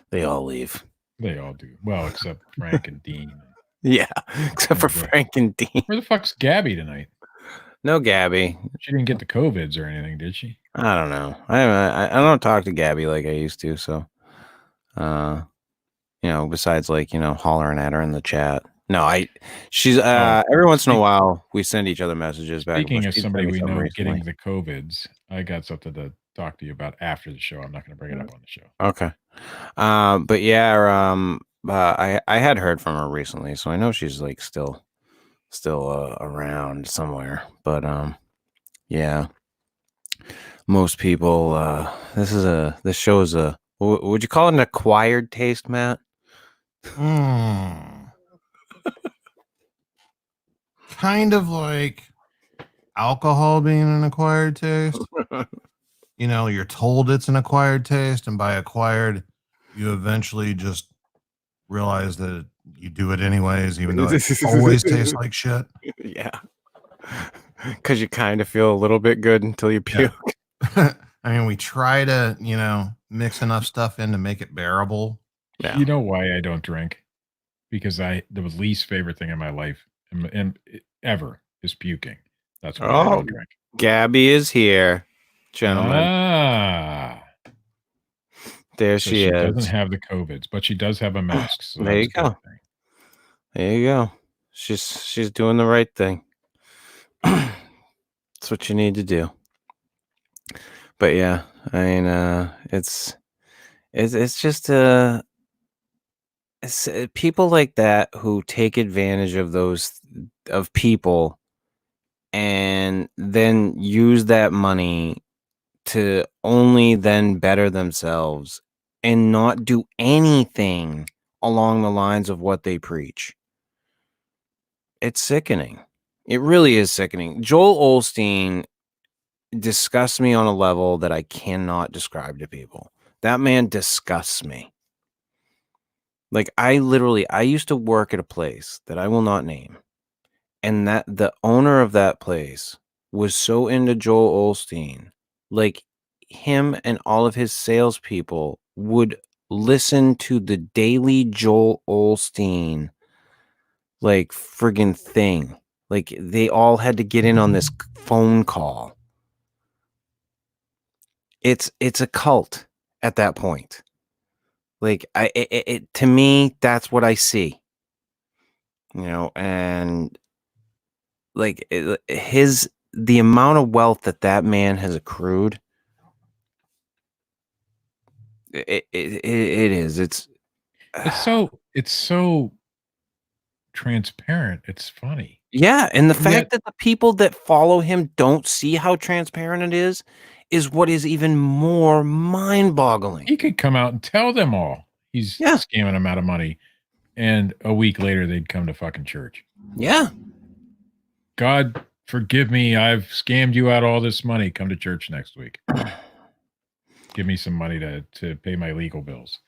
They all leave. They all do. Well, except Frank and Dean. Yeah, except for Frank and Dean. Where the fuck's Gabby tonight? No Gabby. She didn't get the COVIDs or anything, did she? I don't know. I don't talk to Gabby like I used to. So, you know, besides like, you know, hollering at her in the chat. No, she's every once in a while we send each other messages back. Speaking of somebody we know getting the COVIDs, I got something to talk to you about after the show. I'm not going to bring it up on the show. Okay. But yeah, I had heard from her recently, so I know she's like still around somewhere. But yeah, most people. This show is a. Would you call it an acquired taste, Matt? Kind of like alcohol being an acquired taste. You know, you're told it's an acquired taste, and by acquired, you eventually just realize that you do it anyways, even though it always tastes like shit. Yeah. Because you kind of feel a little bit good until you puke. Yeah. I mean, we try to, you know, mix enough stuff in to make it bearable. Yeah. You know why I don't drink? Because the least favorite thing in my life and ever is puking. That's why I don't drink. Gabby is here, gentlemen. There so she is. She doesn't have the COVIDs, but she does have a mask. So there you go. There you go. She's doing the right thing. That's what you need to do. But yeah, I mean, it's just it's people like that who take advantage of people and then use that money to only then better themselves and not do anything along the lines of what they preach. It's sickening. It really is sickening. Joel Osteen disgusts me on a level that I cannot describe to people. That man disgusts me. Like I used to work at a place that I will not name. And that the owner of that place was so into Joel Osteen, like him and all of his salespeople would listen to the daily Joel Osteen like friggin' thing. Like they all had to get in on this phone call. It's a cult at that point. Like to me, that's what I see. You know, and like the amount of wealth that man has accrued. It is. It's so transparent. It's funny. Yeah, and the fact that the people that follow him don't see how transparent it is what is even more mind-boggling. He could come out and tell them all he's scamming them out of money, and a week later they'd come to fucking church. Yeah. God forgive me, I've scammed you out all this money. Come to church next week. Give me some money to pay my legal bills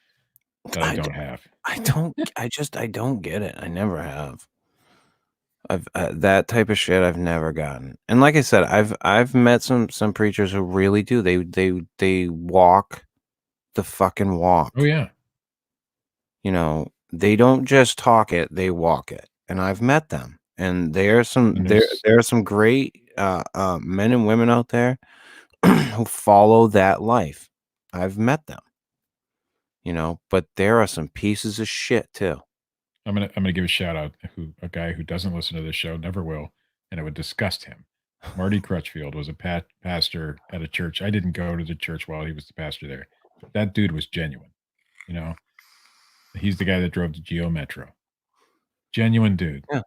that I don't have. I don't get it. I never have. I've that type of shit I've never gotten. And like I said, I've met some preachers who really do. They walk the fucking walk. Oh yeah. You know, they don't just talk it, they walk it. And I've met them. And there are some great men and women out there who follow that life. I've met them. You know, but there are some pieces of shit too. I'm gonna give a shout out a guy who doesn't listen to this show, never will, and it would disgust him. Marty Crutchfield was a pastor at a church. I didn't go to the church while he was the pastor there. But that dude was genuine. You know, he's the guy that drove the Geo Metro. Genuine dude. Yeah.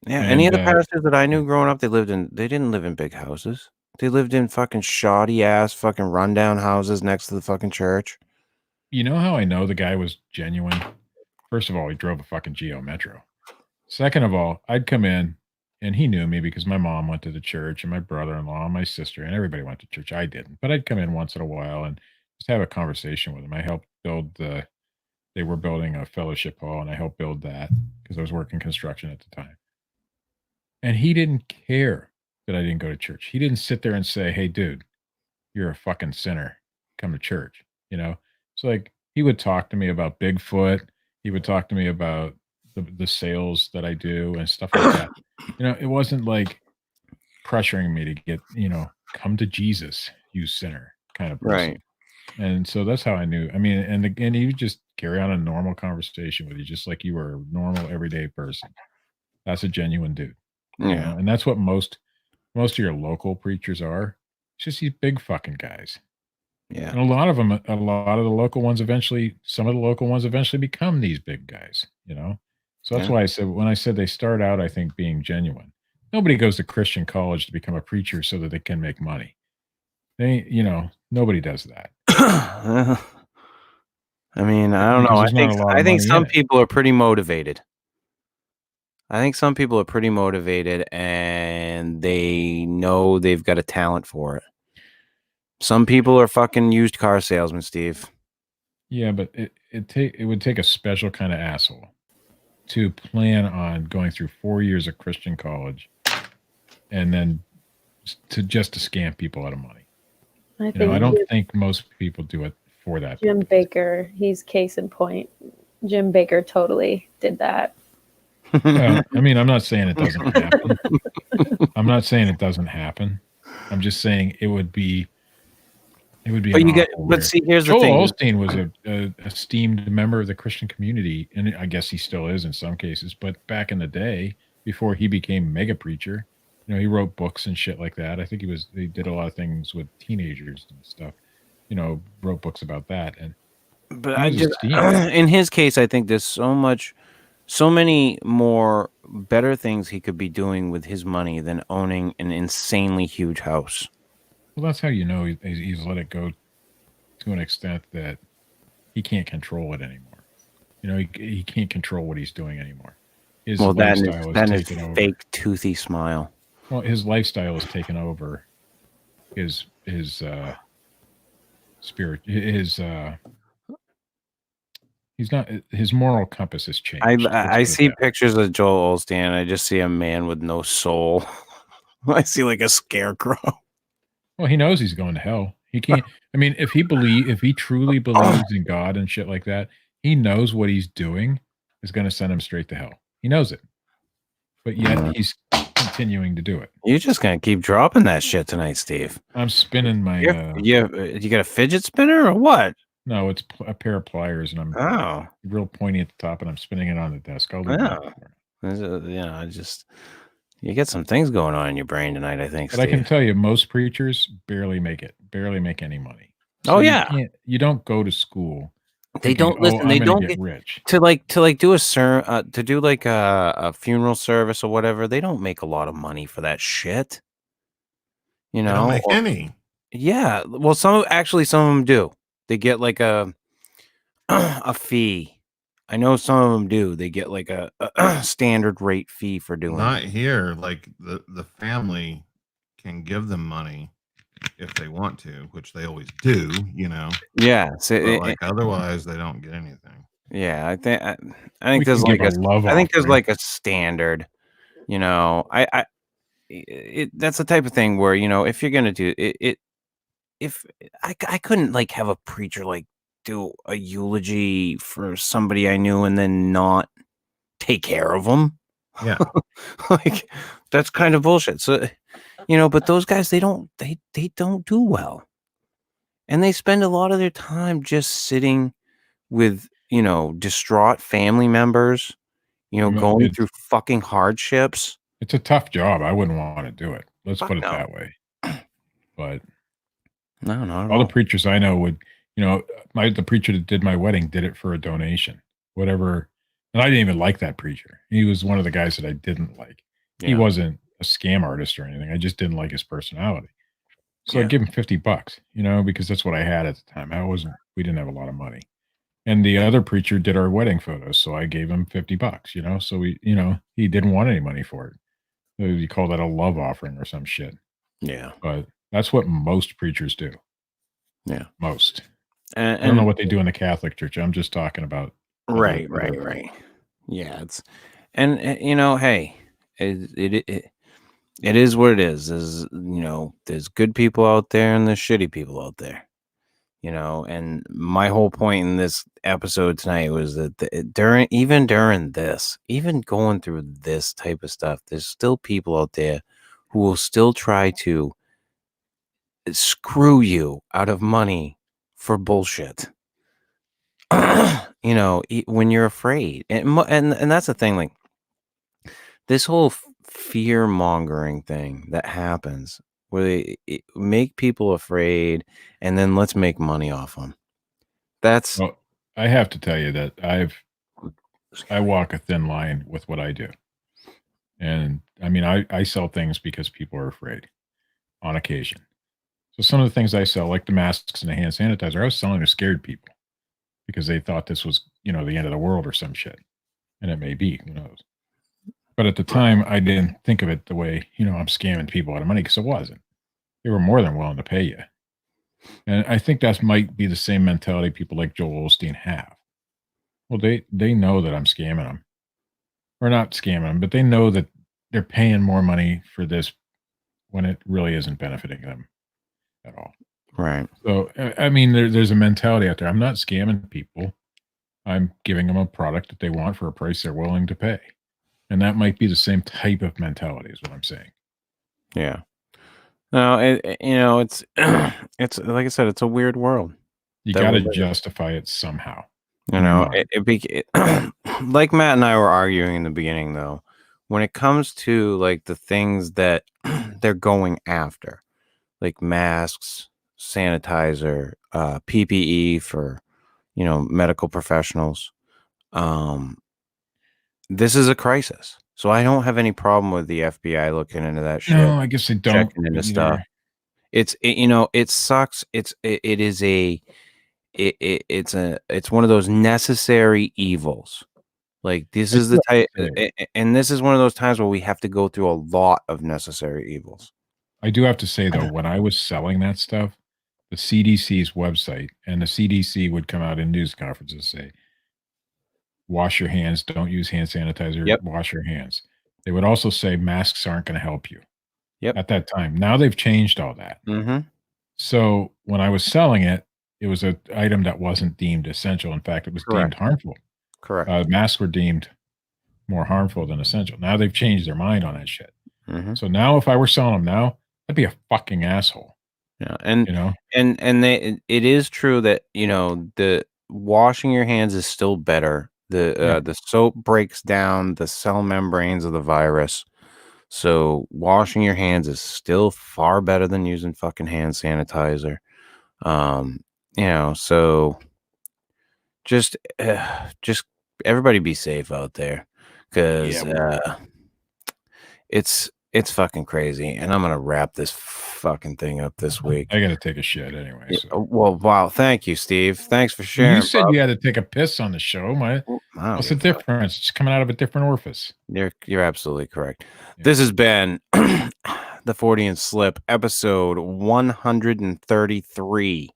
Yeah. Any of the pastors that I knew growing up, they didn't live in big houses. They lived in fucking shoddy ass fucking rundown houses next to the fucking church. You know how I know the guy was genuine? First of all, he drove a fucking Geo Metro. Second of all, I'd come in and he knew me because my mom went to the church and my brother-in-law and my sister and everybody went to church. I didn't, but I'd come in once in a while and just have a conversation with him. I helped build they were building a fellowship hall and I helped build that because I was working construction at the time. And he didn't care that I didn't go to church. He didn't sit there and say, "Hey, dude, you're a fucking sinner. Come to church." You know? It's like he would talk to me about Bigfoot. He would talk to me about the sales that I do and stuff like that. You know, it wasn't like pressuring me to get, you know, come to Jesus, you sinner kind of person. Right. And so that's how I knew. I mean, and again, he would just carry on a normal conversation with you, just like you were a normal everyday person. That's a genuine dude. Yeah. You know? And that's what most of your local preachers are. It's just these big fucking guys. Yeah. And a lot of the local ones some of the local ones eventually become these big guys, you know? So that's why I said, when I said they start out, I think, being genuine. Nobody goes to Christian college to become a preacher so that they can make money. You know, nobody does that. I mean, I don't know. I think some people are pretty motivated. And they know they've got a talent for it. Some people are fucking used car salesmen, Steve. Yeah, but it would take a special kind of asshole to plan on going through 4 years of Christian college and then to scam people out of money. I don't think most people do it for that. Jim Baker, he's case in point. Jim Baker totally did that. I mean, I'm not saying it doesn't happen. I'm just saying it would be. But see, here's the thing. Joel Osteen was a esteemed member of the Christian community, and I guess he still is in some cases. But back in the day, before he became mega preacher, you know, he wrote books and shit like that. I think he did a lot of things with teenagers and stuff. You know, wrote books about that. But in his case, I think there's so many more better things he could be doing with his money than owning an insanely huge house. Well, that's how you know he's let it go to an extent that he can't control it anymore. You know, he can't control what he's doing anspiral. That is fake toothy smile. Well, his lifestyle has taken over his spirit. His moral compass has changed. I see pictures of Joel Osteen. I just see a man with no soul. I see like a scarecrow. Well, he knows he's going to hell. He can't. I mean, if he truly believes in God and shit like that, he knows what he's doing is going to send him straight to hell. He knows it, but yet he's continuing to do it. You're just gonna keep dropping that shit tonight, Steve. I'm spinning my. You got a fidget spinner or what? No, it's a pair of pliers, and I'm real pointy at the top, and I'm spinning it on the desk. I'll do that. You get some things going on in your brain tonight, I think. But Steve, I can tell you, most preachers barely make any money. So you don't go to school. They don't listen. They don't get rich to do a funeral service or whatever. They don't make a lot of money for that shit. You know, they don't make any. Yeah, well, some of them do. They get like a fee. I know some of them do. They get like a standard rate fee for doing Not here. Like the family can give them money if they want to, which they always do, you know. Yeah. So otherwise they don't get anything. Yeah, I think there's like a standard, you know. That's the type of thing where, you know, if you're gonna do it, if I couldn't like have a preacher like do a eulogy for somebody I knew and then not take care of them. Yeah. Like that's kind of bullshit. So, but those guys, they don't do well. And they spend a lot of their time just sitting with, distraught family members, going through fucking hardships. It's a tough job. I wouldn't want to do it. Let's Fuck put it no. that way. But No, not at all all. the preachers I know would, the preacher that did my wedding did it for a donation, whatever. And I didn't even like that preacher. He was one of the guys that I didn't like. He Yeah. wasn't a scam artist or anything. I just didn't like his personality. So Yeah. I'd give him $50, because that's what I had at the time. We didn't have a lot of money. And the other preacher did our wedding photos. So I gave him $50, so he didn't want any money for it. So you call that a love offering or some shit. Yeah. But that's what most preachers do. Yeah. Most. And, I don't know what they do in the Catholic Church. I'm just talking about. Right. Yeah. Hey, it is what it is. There's good people out there and there's shitty people out there. And my whole point in this episode tonight was that even going through this type of stuff, there's still people out there who will still try to screw you out of money for bullshit. When you're afraid, and that's the thing, like this whole fear mongering thing that happens where they make people afraid and then let's make money off them. Well, I have to tell you that I walk a thin line with what I do. And I mean, I sell things because people are afraid on occasion. So some of the things I sell, like the masks and the hand sanitizer, I was selling to scared people because they thought this was, the end of the world or some shit. And it may be, who knows. But at the time, I didn't think of it the way, I'm scamming people out of money, because it wasn't. They were more than willing to pay you. And I think that might be the same mentality people like Joel Osteen have. Well, they know that I'm scamming them. Or not scamming them, but they know that they're paying more money for this when it really isn't benefiting them at all. Right. So, I mean, there's a mentality out there. I'm not scamming people. I'm giving them a product that they want for a price they're willing to pay. And that might be the same type of mentality is what I'm saying. Yeah. No, it's it's like I said, it's a weird world. You got to justify it somehow. Like Matt and I were arguing in the beginning, though, when it comes to like the things that they're going after, like masks, sanitizer, PPE for, medical professionals. This is a crisis. So I don't have any problem with the FBI looking into that shit. No, I guess they don't. Checking into stuff. It sucks. It's one of those necessary evils. Like this is the type, and this is one of those times where we have to go through a lot of necessary evils. I do have to say though, when I was selling that stuff, the CDC's website and the CDC would come out in news conferences and say, wash your hands, don't use hand sanitizer, wash your hands. They would also say masks aren't going to help you. At that time. Now they've changed all that. Mm-hmm. So when I was selling it, it was an item that wasn't deemed essential. In fact, it was deemed harmful. Correct. Masks were deemed more harmful than essential. Now they've changed their mind on that shit. Mm-hmm. So now if I were selling them now, I'd be a fucking asshole. Yeah. And, it is true that, the washing your hands is still better. The soap breaks down the cell membranes of the virus. So washing your hands is still far better than using fucking hand sanitizer. So just everybody be safe out there, because it's fucking crazy. And I'm gonna wrap this fucking thing up this week. I gotta take a shit anyway. So. Well, wow, thank you, Steve. Thanks for sharing. You said you had to take a piss on the show. What's the difference? It's coming out of a different orifice. You're absolutely correct. Yeah. This has been the Fortean Slip, episode 133.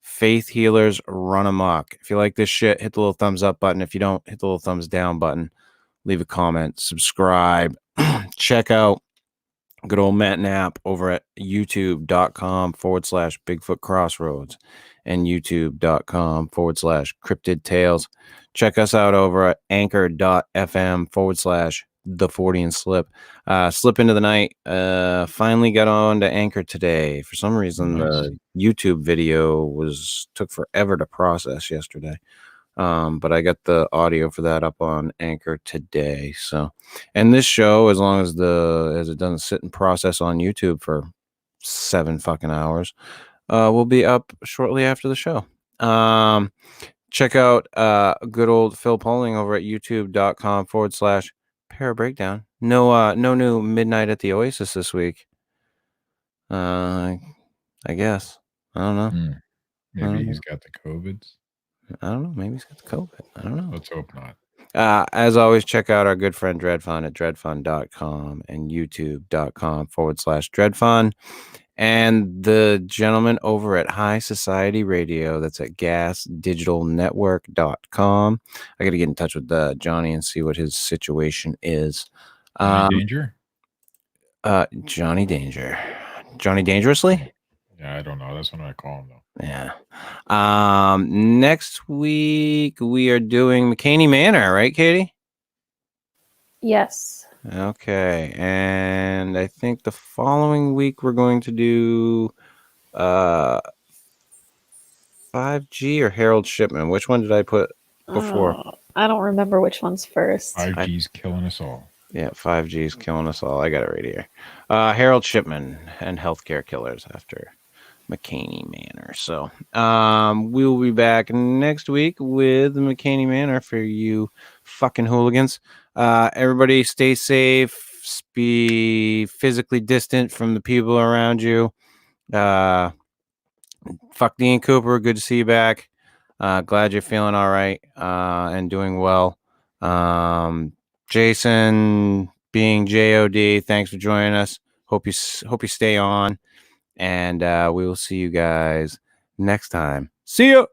Faith Healers Run Amok. If you like this shit, hit the little thumbs up button. If you don't, hit the little thumbs down button. Leave a comment, subscribe, check out good old Matt Knapp over at youtube.com/Bigfoot Crossroads and youtube.com/Cryptid Tales. Check us out over at anchor.fm/The Fortean Slip. Slip into the night. Finally got on to Anchor today. For some reason, the YouTube video took forever to process yesterday. But I got the audio for that up on Anchor today. So, and this show, as long as it doesn't sit and process on YouTube for 7 fucking hours, will be up shortly after the show. Check out good old Phil Pauling over at youtube.com/Para Breakdown. No new Midnight at the Oasis this week. I guess. I don't know. Maybe he's got the COVIDs. I don't know. Maybe he's got the COVID. I don't know. Let's hope not. As always, check out our good friend Dred Funn at dredfunn.com and youtube.com/Dred Funn. And the gentleman over at High Society Radio, that's at gasdigitalnetwork.com. I got to get in touch with Johnny and see what his situation is. Danger? Johnny Danger. Johnny Dangerously? Yeah, I don't know. That's what I call him, though. Yeah. Next week we are doing McCaney Manor, right, Katie? Yes. Okay. And I think the following week we're going to do 5G or Harold Shipman. Which one did I put before? I don't remember which one's first. 5G's killing us all. Yeah, 5G's killing us all. I got it right here. Harold Shipman and Healthcare Killers after McCaney Manor. So we will be back next week with McCaney Manor for you fucking hooligans. Everybody stay safe, be physically distant from the people around you. Fuck Dean Cooper, good to see you back. Glad you're feeling all right and doing well. Jason being JOD, thanks for joining us. Hope you stay on. And we will see you guys next time. See you.